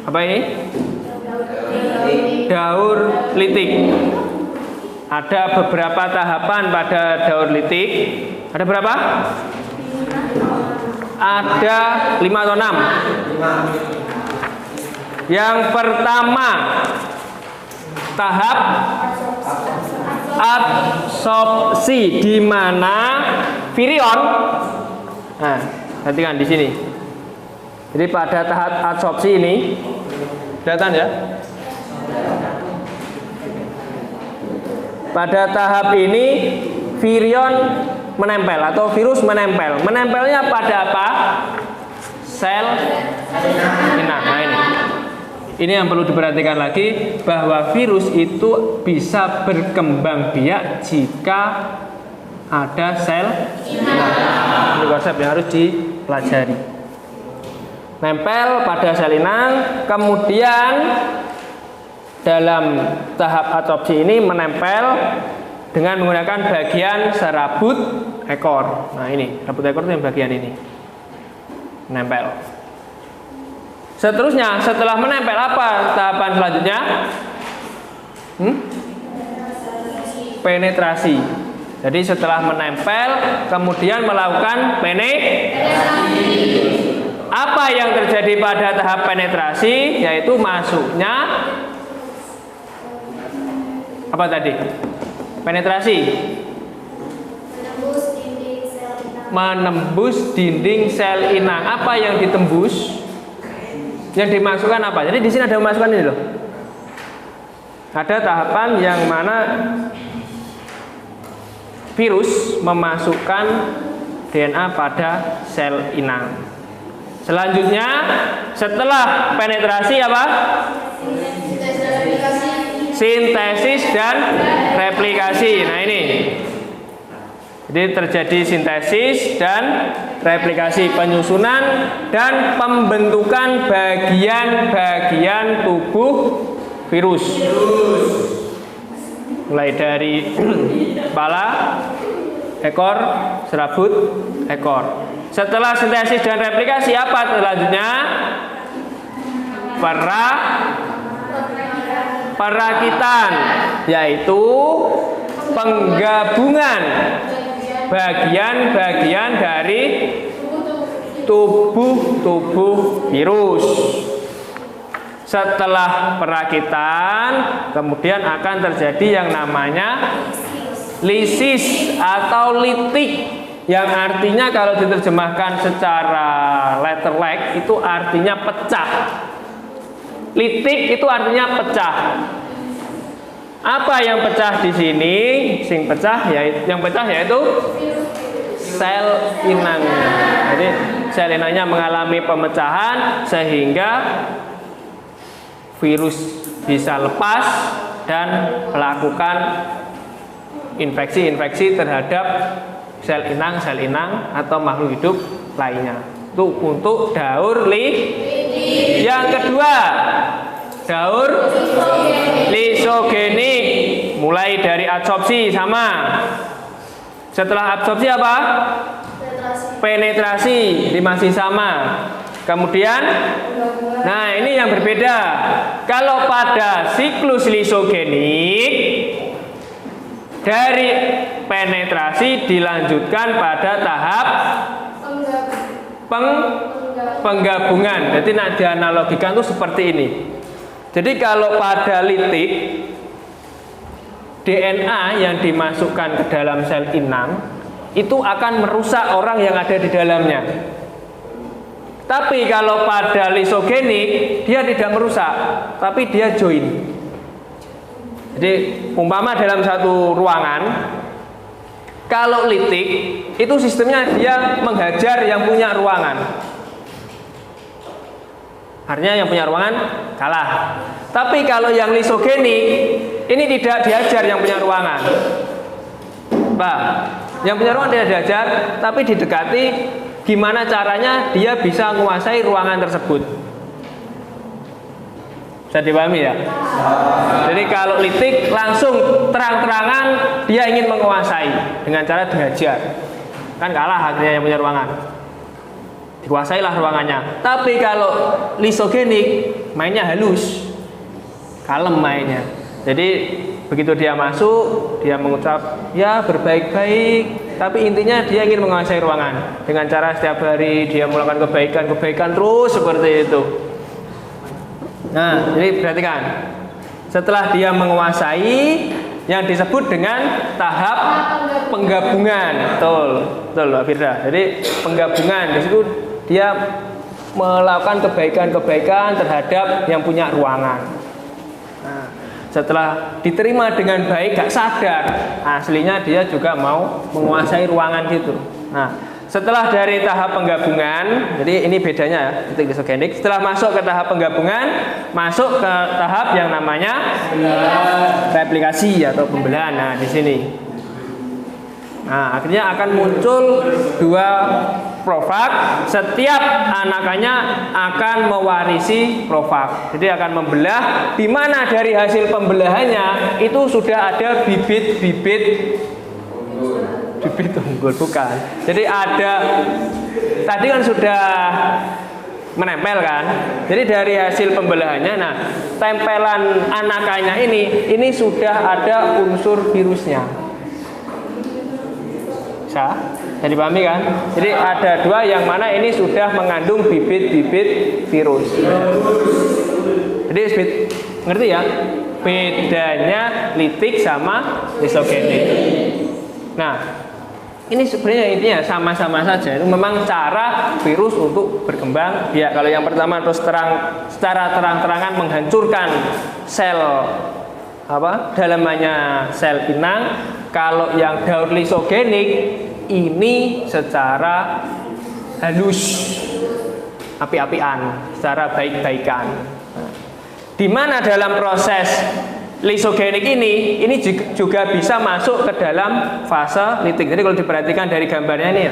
apa ini? Daur litik. Ada beberapa tahapan pada daur litik. Ada berapa? Ada 5 atau 6. Yang pertama tahap adsorpsi, di mana virion, nah perhatikan di sini. Jadi pada tahap adsorpsi ini, kelihatan ya? Pada tahap ini virion menempel atau virus menempel. Menempelnya pada apa? Sel inang. Nah ini. Ini yang perlu diperhatikan lagi, bahwa virus itu bisa berkembang biak jika ada sel inang. Ini konsep yang harus dipelajari. Nempel pada sel inang, kemudian dalam tahap adsorpsi ini menempel dengan menggunakan bagian serabut ekor. Nah ini, serabut ekor itu yang bagian ini. Nempel. Seterusnya, setelah menempel apa tahapan selanjutnya? Penetrasi. Jadi setelah menempel, kemudian melakukan penetrasi. Apa yang terjadi pada tahap penetrasi? Yaitu masuknya apa tadi? Penetrasi. Menembus dinding sel inang. Apa yang ditembus? Yang dimasukkan apa? Jadi di sini ada memasukkan ini loh. Ada tahapan yang mana virus memasukkan DNA pada sel inang. Selanjutnya setelah penetrasi apa? Sintesis dan replikasi. Nah ini, jadi terjadi sintesis dan replikasi, penyusunan dan pembentukan bagian-bagian tubuh virus. Mulai dari kepala, ekor, serabut, ekor. Setelah sintesis dan replikasi apa selanjutnya? Perakitan, yaitu penggabungan bagian-bagian dari tubuh virus. Setelah perakitan, kemudian akan terjadi yang namanya lisis atau litik, yang artinya kalau diterjemahkan secara letterlek itu artinya pecah. Litik itu artinya pecah. Apa yang pecah di sini? Yang pecah yaitu sel inangnya. Jadi sel inangnya mengalami pemecahan sehingga virus bisa lepas dan melakukan infeksi terhadap sel inang atau makhluk hidup lainnya. Itu untuk daur litik. Yang kedua, daur lisogenik. Mulai dari adsorpsi sama. Setelah absorpsi apa? Penetrasi. Ini masih sama. Kemudian, nah ini yang berbeda. Kalau pada siklus lisogenik, dari penetrasi dilanjutkan pada tahap penggabungan. Jadi nak dianalogikan itu seperti ini. Jadi kalau pada litik, DNA yang dimasukkan ke dalam sel inang itu akan merusak orang yang ada di dalamnya. Tapi kalau pada lisogenik, dia tidak merusak, tapi dia join. Jadi umpama dalam satu ruangan, kalau litik itu sistemnya dia menghajar yang punya ruangan. Artinya yang punya ruangan kalah. Tapi kalau yang lisogenik ini tidak dihajar yang punya ruangan. Pak, yang punya ruangan tidak dihajar, tapi didekati. Gimana caranya dia bisa menguasai ruangan tersebut? Bisa dipahami ya? Jadi kalau litik langsung terang-terangan dia ingin menguasai dengan cara dihajar. Kan kalah akhirnya yang punya ruangan. Dikuasailah ruangannya. Tapi kalau lisogenik mainnya halus, kalem mainnya. Jadi begitu dia masuk, dia mengucap ya berbaik-baik, tapi intinya dia ingin menguasai ruangan dengan cara setiap hari dia melakukan kebaikan terus seperti itu. Nah, jadi perhatikan. Setelah dia menguasai, yang disebut dengan tahap penggabungan. Betul, Mbak Firda. Jadi penggabungan di situ dia melakukan kebaikan terhadap yang punya ruangan. Nah, setelah diterima dengan baik, gak sadar aslinya dia juga mau menguasai ruangan gitu. Nah, setelah dari tahap penggabungan, jadi ini bedanya ya, litik lisogenik. Setelah masuk ke tahap penggabungan, masuk ke tahap yang namanya replikasi atau pembelahan. Nah, di sini. Nah, akhirnya akan muncul dua profag. Setiap anakannya akan mewarisi profag. Jadi akan membelah, di mana dari hasil pembelahannya itu sudah ada bibit unggul, bukan. Jadi ada, tadi kan sudah menempel kan. Jadi dari hasil pembelahannya, nah tempelan anakannya ini sudah ada unsur virusnya. Bisa dipahami kan? Jadi ada dua yang mana ini sudah mengandung bibit-bibit virus. Jadi ngerti ya? Bedanya litik sama lisogenik. Nah, ini sebenarnya intinya sama-sama saja. Itu memang cara virus untuk berkembang. Ya, kalau yang pertama terus secara terang-terangan menghancurkan sel dalamannya sel inang. Kalau yang daur lisogenik ini secara halus. api-apian, secara baik-baikan. Di mana dalam proses lisogenik ini juga bisa masuk ke dalam fase litik. Jadi kalau diperhatikan dari gambarnya ini,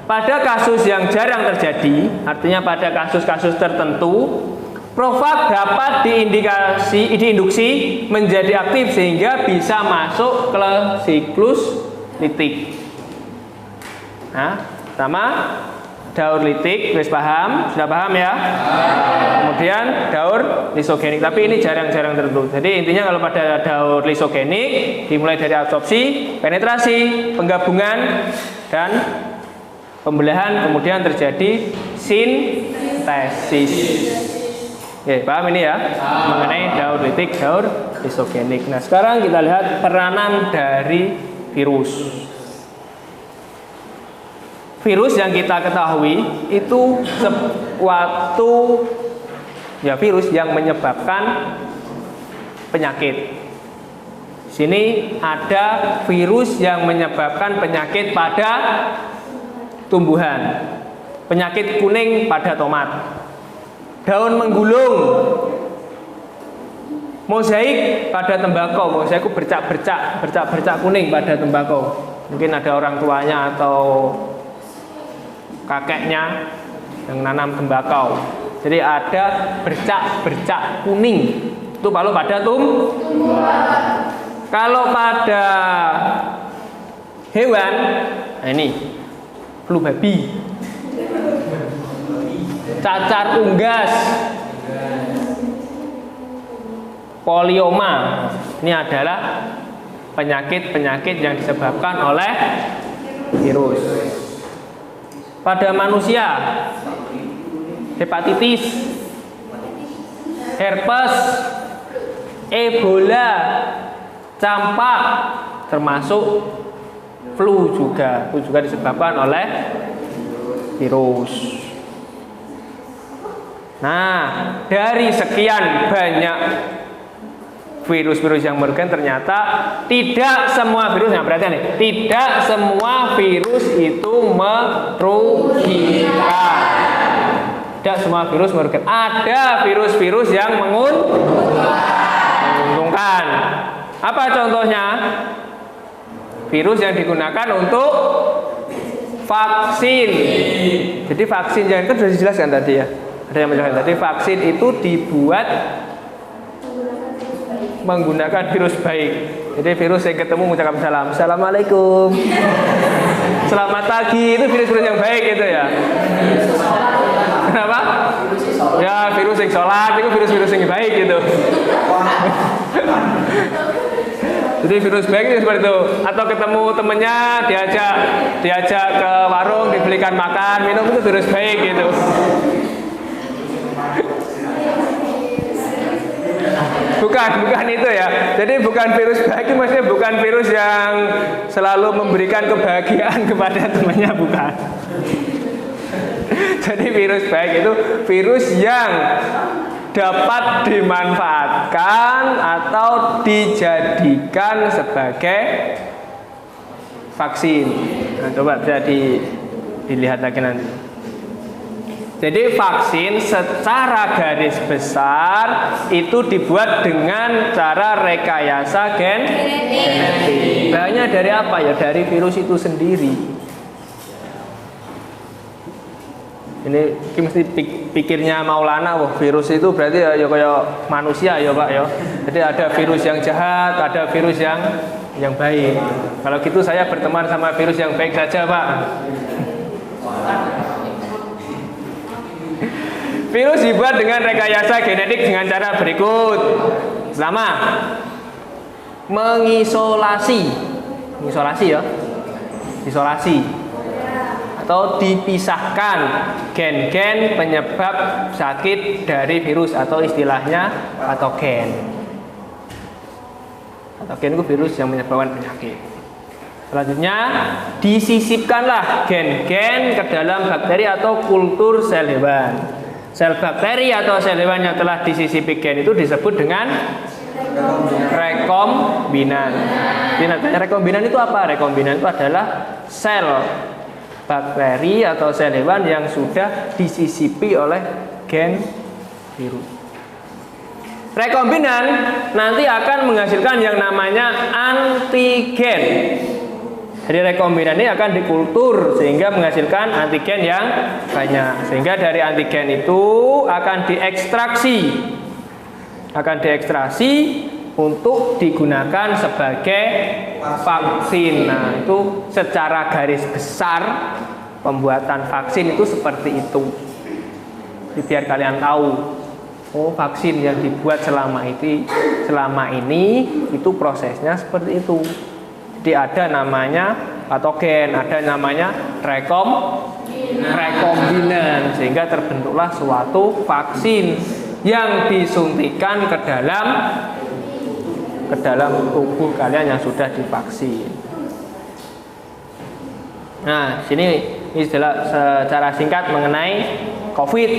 pada kasus yang jarang terjadi, artinya pada kasus-kasus tertentu, Profag dapat diinduksi menjadi aktif sehingga bisa masuk ke siklus litik. Nah, pertama daur litik, wis paham? Sudah paham ya? Kemudian daur lisogenik, tapi ini jarang-jarang tertentu. Jadi intinya kalau pada daur lisogenik dimulai dari absorpsi, penetrasi, penggabungan, dan pembelahan, kemudian terjadi sintesis. Oke, paham ini ya? Mengenai daur litik, daur lisogenik. Nah, sekarang kita lihat peranan dari virus. Virus yang kita ketahui itu suatu virus yang menyebabkan penyakit. Sini ada virus yang menyebabkan penyakit pada tumbuhan. Penyakit kuning pada tomat. Daun menggulung, mozaik pada tembakau. Mozaik itu bercak kuning pada tembakau. Mungkin ada orang tuanya atau kakeknya yang nanam tembakau. Jadi ada bercak kuning. Itu kalau pada tumbuhan. Kalau pada hewan, nah ini flu babi, cacar unggas, polioma. Ini adalah penyakit-penyakit yang disebabkan oleh virus. Pada manusia, hepatitis, herpes, Ebola, campak, termasuk flu juga. Itu juga disebabkan oleh virus. Nah, dari sekian banyak virus-virus yang merugikan, ternyata tidak semua virus, perhatian nih, tidak semua virus itu merugikan. Tidak semua virus merugikan. Ada virus-virus yang menguntungkan. Apa contohnya? Virus yang digunakan untuk vaksin. Jadi vaksin yang itu sudah dijelaskan tadi ya. Ada yang menjelaskan tadi, vaksin itu dibuat menggunakan virus baik. Jadi virus yang ketemu mengucapkan salam, assalamualaikum, selamat pagi, itu virus-virus yang baik itu ya. Kenapa? Ya virus yang sholat itu virus-virus yang baik gitu. Jadi virus baik itu seperti itu. Atau ketemu temennya, diajak ke warung, dibelikan makan, minum, itu virus baik gitu. Bukan itu ya. Jadi bukan virus baik, maksudnya bukan virus yang selalu memberikan kebahagiaan kepada temannya, bukan. Jadi virus baik itu virus yang dapat dimanfaatkan atau dijadikan sebagai vaksin. Nah, coba bisa dilihat lagi nanti. Jadi vaksin secara garis besar itu dibuat dengan cara rekayasa genetik. Bahannya dari apa ya? Dari virus itu sendiri. Ini mesti pikirnya Maulana, wah virus itu berarti ya kayak manusia ya Pak ya. Jadi ada virus yang jahat, ada virus yang baik. Kalau gitu saya berteman sama virus yang baik saja Pak. Virus dibuat dengan rekayasa genetik dengan cara berikut. Pertama, mengisolasi ya, isolasi atau dipisahkan gen-gen penyebab sakit dari virus atau istilahnya patogen. Patogen itu virus yang menyebabkan penyakit. Selanjutnya, disisipkanlah gen-gen ke dalam bakteri atau kultur sel hewan. Sel bakteri atau sel hewan yang telah disisipi gen itu disebut dengan rekombinan. Jadi rekombinan itu apa? Rekombinan itu adalah sel bakteri atau sel hewan yang sudah disisipi oleh gen virus. Rekombinan nanti akan menghasilkan yang namanya antigen. Jadi rekombinan ini akan dikultur sehingga menghasilkan antigen yang banyak. Sehingga dari antigen itu akan diekstraksi untuk digunakan sebagai vaksin. Nah, itu secara garis besar pembuatan vaksin itu seperti itu. Jadi biar kalian tahu, oh vaksin yang dibuat selama ini itu prosesnya seperti itu. Jadi ada namanya patogen, ada namanya rekombinan, sehingga terbentuklah suatu vaksin yang disuntikan ke dalam tubuh kalian yang sudah divaksin. Nah, ini secara singkat mengenai COVID.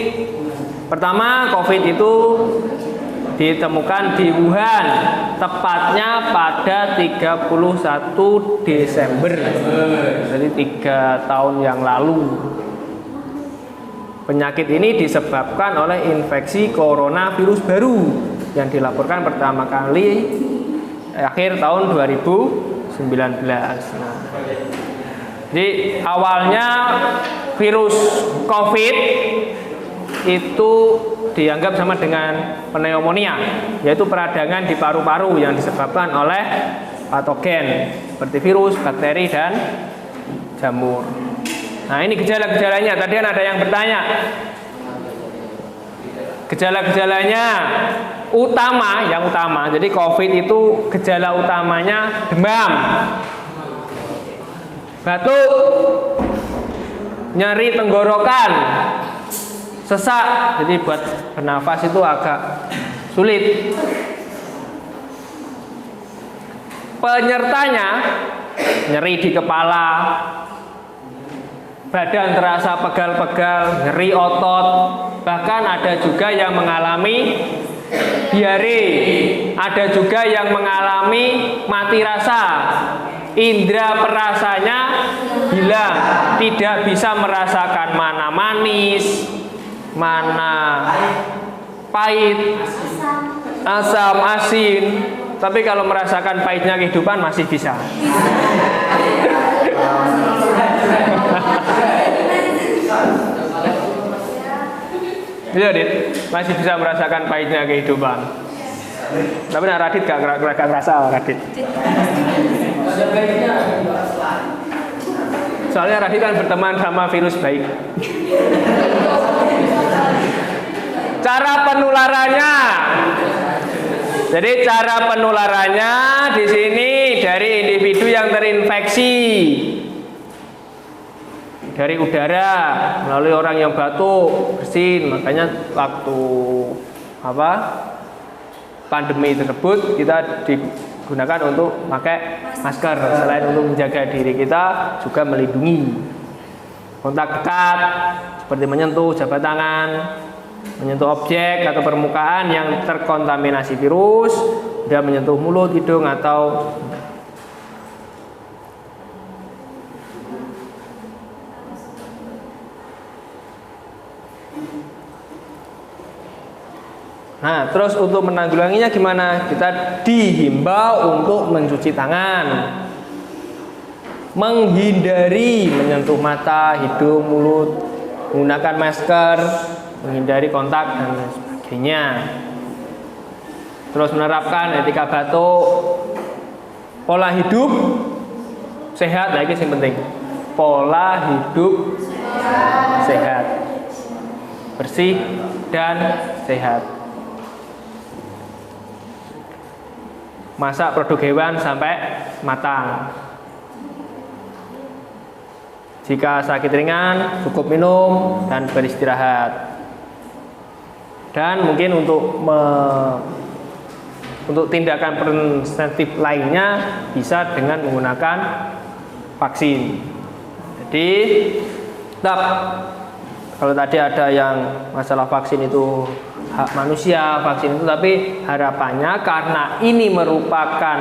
Pertama, COVID itu ditemukan di Wuhan, tepatnya pada 31 Desember, jadi 3 tahun yang lalu. Penyakit ini disebabkan oleh infeksi coronavirus baru yang dilaporkan pertama kali akhir tahun 2019. Nah, jadi awalnya virus COVID itu dianggap sama dengan pneumonia, yaitu peradangan di paru-paru yang disebabkan oleh patogen seperti virus, bakteri, dan jamur. Nah, ini gejala-gejalanya. Tadi ada yang bertanya. Gejala-gejalanya yang utama. Jadi COVID itu gejala utamanya demam, batuk, nyeri tenggorokan, sesak, jadi buat bernafas itu agak sulit. Penyertanya nyeri di kepala, badan terasa pegal-pegal, nyeri otot, bahkan ada juga yang mengalami diare, ada juga yang mengalami mati rasa. Indra perasanya hilang, tidak bisa merasakan mana manis, mana pahit, asam, asin. Tapi kalau merasakan pahitnya kehidupan masih bisa. Iya, Dit, masih bisa merasakan pahitnya kehidupan. Tapi nak Radit gak ngerasa, Radit. Soalnya Radit kan berteman sama virus baik. Cara penularannya. Jadi cara penularannya di sini dari individu yang terinfeksi dari udara melalui orang yang batuk, bersin. Makanya waktu pandemi tersebut kita digunakan untuk pakai masker. Selain untuk menjaga diri kita, juga melindungi kontak dekat seperti menyentuh jabat tangan, menyentuh objek atau permukaan yang terkontaminasi virus, dan menyentuh mulut, hidung atau Nah, terus untuk menanggulanginya gimana? Kita dihimbau untuk mencuci tangan, menghindari menyentuh mata, hidung, mulut, menggunakan masker, menghindari kontak dan lain sebagainya. Terus menerapkan etika batuk, pola hidup sehat, lagi yang penting. Pola hidup sehat, bersih dan sehat. Masak produk hewan sampai matang. Jika sakit ringan, cukup minum dan beristirahat. Dan mungkin untuk tindakan preventif lainnya bisa dengan menggunakan vaksin. Jadi, tetap kalau tadi ada yang masalah vaksin itu hak manusia, vaksin itu, tapi harapannya karena ini merupakan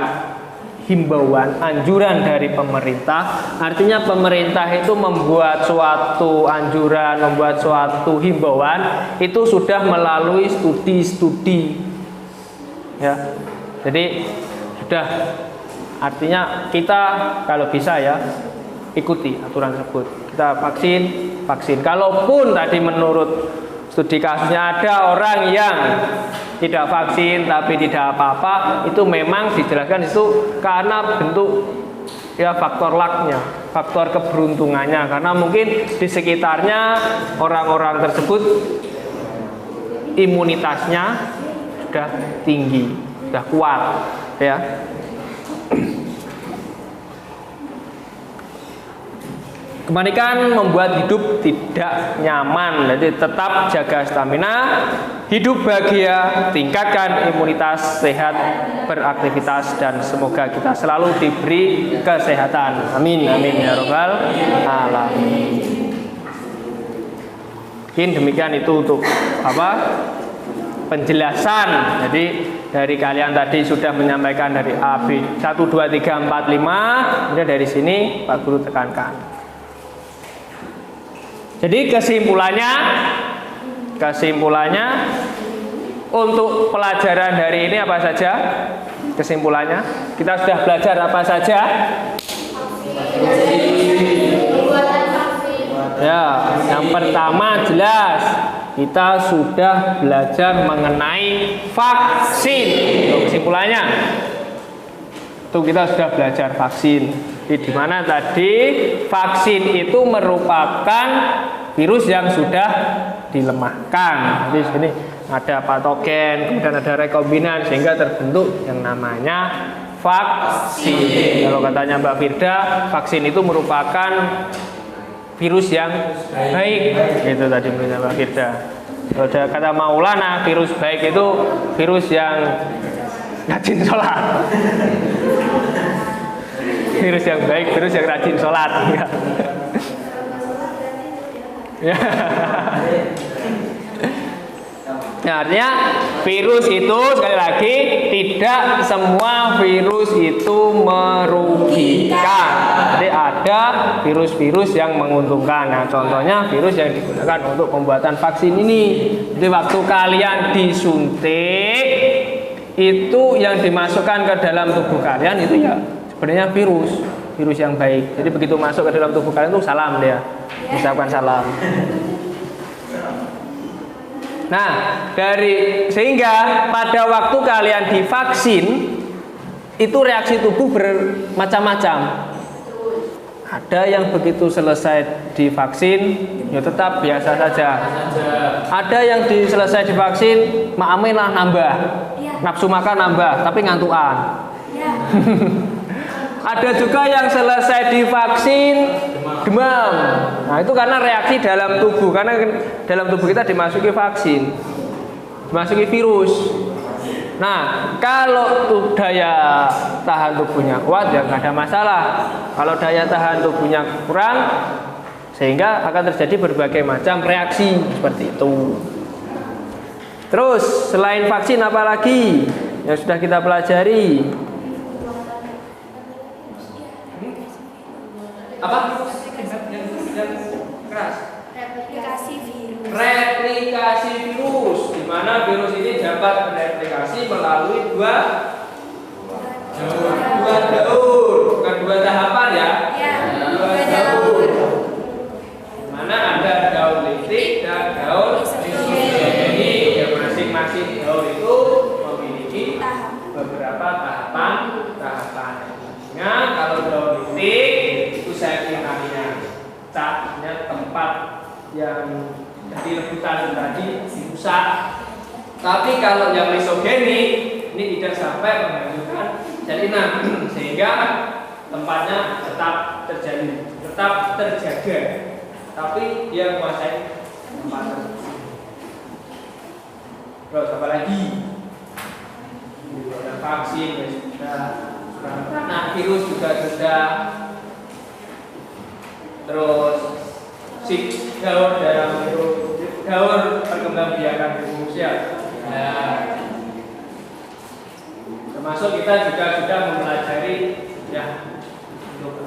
himbauan, anjuran dari pemerintah. Artinya pemerintah itu membuat suatu anjuran, membuat suatu himbauan itu sudah melalui studi-studi, ya. Jadi sudah, artinya kita kalau bisa ya ikuti aturan tersebut. Kita vaksin. Kalaupun tadi menurut studi kasusnya ada orang yang tidak vaksin tapi tidak apa-apa, itu memang dijelaskan itu karena bentuk ya faktor lucknya, faktor keberuntungannya, karena mungkin di sekitarnya orang-orang tersebut imunitasnya sudah tinggi, sudah kuat, ya. Kepanikan membuat hidup tidak nyaman, jadi tetap jaga stamina, hidup bahagia, tingkatkan imunitas, sehat, beraktivitas, dan semoga kita selalu diberi kesehatan. Amin, amin ya robbal alamin. Mungkin demikian itu untuk penjelasan. Jadi dari kalian tadi sudah menyampaikan dari A, B, 1, 2, 3, 4, 5, kemudian dari sini Pak Guru tekankan. Jadi kesimpulannya untuk pelajaran hari ini apa saja? Kesimpulannya kita sudah belajar apa saja? Ya, yang pertama jelas kita sudah belajar mengenai vaksin. Kesimpulannya itu kita sudah belajar vaksin. Di mana tadi vaksin itu merupakan virus yang sudah dilemahkan. Jadi sini ada patogen, kemudian ada rekombinan sehingga terbentuk yang namanya vaksin. Kalau katanya Mbak Firda, vaksin itu merupakan virus yang baik. Itu tadi menurut Mbak Firda. Kalau ada kata Maulana, virus baik itu virus yang rajin sholat. Virus yang baik, virus yang rajin sholat. Ya. Nah, artinya virus itu sekali lagi tidak semua virus itu merugikan. Jadi ada virus-virus yang menguntungkan. Nah, contohnya virus yang digunakan untuk pembuatan vaksin ini. Jadi waktu kalian disuntik itu yang dimasukkan ke dalam tubuh kalian itu ya sebenarnya virus yang baik. Jadi begitu masuk ke dalam tubuh kalian itu salam dia, ucapkan salam. Nah, sehingga pada waktu kalian divaksin itu reaksi tubuh bermacam-macam. Ada yang begitu selesai divaksin ya tetap biasa saja. Ada yang selesai divaksin malah nambah, nafsu makan nambah, tapi ngantukan. Ada juga yang selesai divaksin demam. Nah, itu karena reaksi dalam tubuh, karena dalam tubuh kita dimasuki vaksin, dimasuki virus. Nah, kalau daya tahan tubuhnya kuat ya nggak ada masalah. Kalau daya tahan tubuhnya kurang, sehingga akan terjadi berbagai macam reaksi seperti itu. Terus selain vaksin apa lagi yang sudah kita pelajari? Apa? Yang keras. Replikasi virus, di mana virus ini dapat bereplikasi melalui dua daur, bukan dua tahapan ya. Dua daur. Di mana ada daur listrik dan daur isogenik. Yang masing-masing daur itu memiliki beberapa tahapan. Nah, kalau daur listrik itu saya namanya catnya tempat yang jadi rebutan tadi dirusak. Tapi kalau yang isogenik ini tidak sampai menghancurkan jaringan, sehingga tempatnya tetap terjaga, tapi dia menguasai tempat tersebut. Terus apa lagi? Ada vaksin sudah. Nah, virus juga sudah. Terus daur dalam daur perkembangbiakan manusia. Nah, termasuk kita juga sudah mempelajari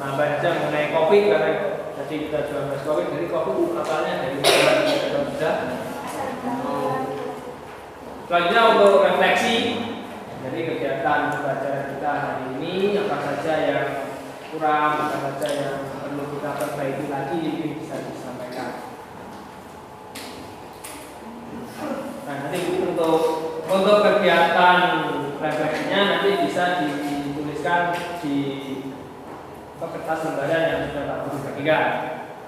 tambahan saja mengenai COVID karena tadi kita juga bahas COVID. Jadi COVID itu asalnya dari mana kita bisa. Selanjutnya untuk refleksi. Jadi kegiatan pembelajaran kita hari ini apa saja yang kurang, apa saja yang perlu kita perbaiki lagi ini bisa disampaikan. Nah, nanti untuk kegiatan refleksinya nanti bisa dituliskan di kertas lembaran yang sudah Pak Guru bagikan.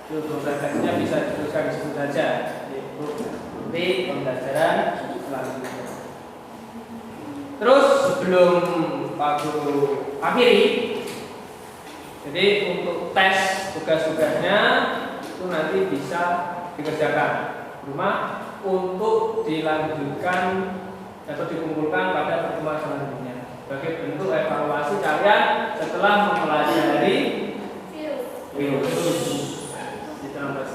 Untuk refleksinya bisa dituliskan di situ saja, yaitu nanti pembelajaran selanjutnya. Terus sebelum Pak Guru akhiri, jadi untuk tes tugas-tugasnya itu nanti bisa dikerjakan di rumah untuk dilanjutkan atau dikumpulkan pada pertemuan selanjutnya sebagai bentuk evaluasi kalian setelah mempelajari virus.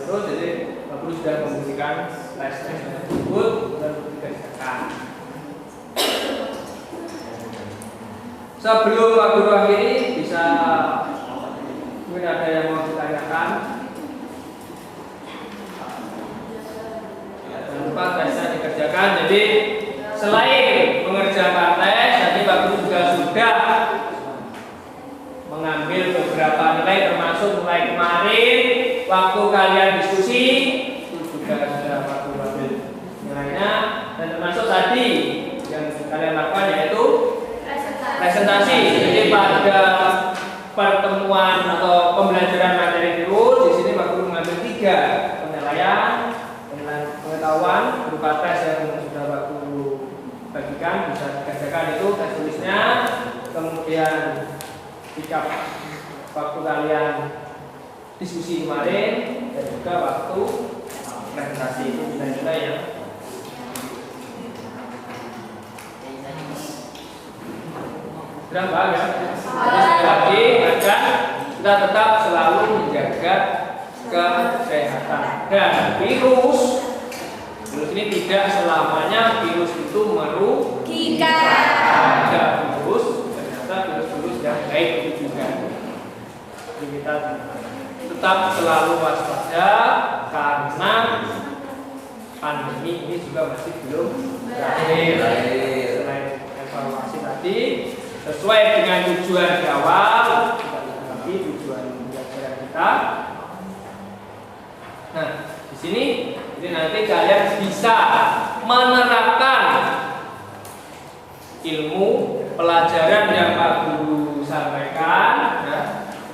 Jadi Pak Guru sudah memberikan tes-tes tersebut dan dikerjakan. Sebelum Pak Guru akhiri, bisa mungkin ada yang mau ditanyakan. Jangan lupa tesnya dikerjakan. Jadi selain mengerjakan tes, tadi Pak Guru juga sudah mengambil beberapa nilai, termasuk nilai kemarin waktu kalian diskusi itu juga sudah Pak Guru ambil nilainya, dan termasuk tadi yang kalian lakukan yaitu presentasi. Jadi pada pertemuan atau pembelajaran materi virus di sini Pak Guru mengambil 3 penilaian pengetahuan berupa tes yang sudah Pak Guru bagikan, bisa dikerjakan itu tes tulisnya, kemudian sikap waktu kalian diskusi kemarin, dan juga waktu presentasi itu nilai-nilai yang berapa ya? Jadi sekali lagi agar kita tetap selalu menjaga kesehatan. Dan virus ini tidak selamanya virus itu merugikan. Ada virus, ternyata virus-virus yang baik itu juga. Jadi kita tetap selalu waspada karena pandemi ini juga masih belum berakhir. Selain evaluasi tadi, sesuai dengan tujuan di awal, kita lagi tujuan pembelajaran kita. Nah, di sini jadi nanti kalian bisa menerapkan ilmu pelajaran yang Pak Guru sampaikan, ya,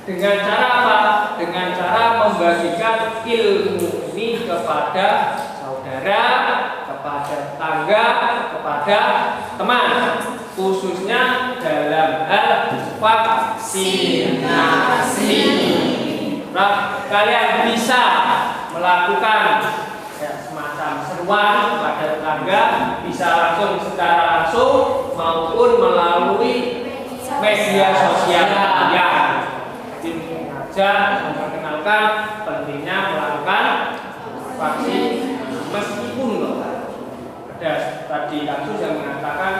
dengan cara apa? Dengan cara membagikan ilmu ini kepada saudara, kepada tetangga, kepada teman, khususnya dalam hal vaksinasi. Nah, kalian bisa melakukan semacam seruan kepada tetangga, bisa langsung secara langsung maupun melalui media sosial kalian. Jadi mengajak, memperkenalkan pentingnya melakukan vaksin, meskipun loh ada tadi kasus yang mengatakan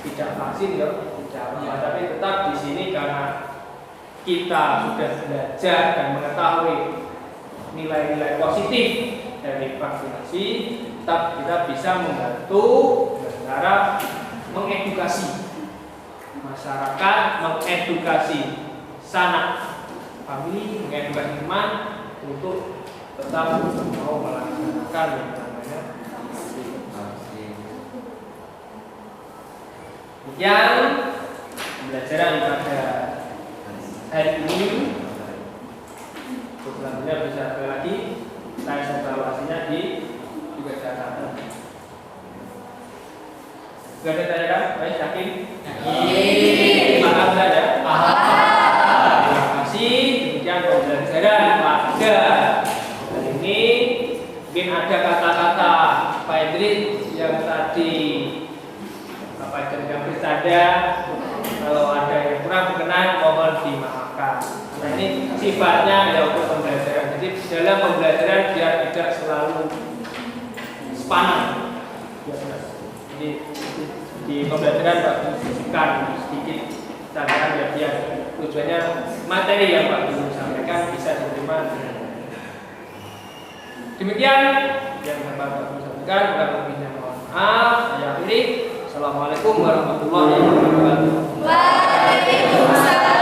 tidak vaksin loh, tidak, tapi tetap di sini karena kita sudah belajar dan mengetahui nilai-nilai positif dari vaksinasi, tetap kita bisa membantu cara mengedukasi masyarakat, mengedukasi sanak famili, mengedukasi teman untuk tetap mau melaksanakan yang namanya vaksinasi. Yang pembelajaran pada hari ini, selanjutnya bisa lagi saya evaluasinya di juga catatan. Gak ada tanya? Baik, yakin? Paham saja? Paham. Terima kasih. Demikian pembelajaran pada hari ini. Mungkin ada kata-kata Pak Idris yang tadi Bapak Idris bersada. Kalau ada yang kurang berkenan, mohon dimaafkan. Nah, ini sifatnya ya untuk pembelajaran. Jadi dalam pembelajaran biar tidak selalu sepanang. Jadi di pembelajaran Pak sisipkan sedikit catatan ya, biar tujuannya materi yang Pak Guru Demikian yang dapat kami sampaikan. Kurang lebihnya mohon maaf. Saya akhiri. Assalamualaikum warahmatullahi wabarakatuh. Waalaikumsalam.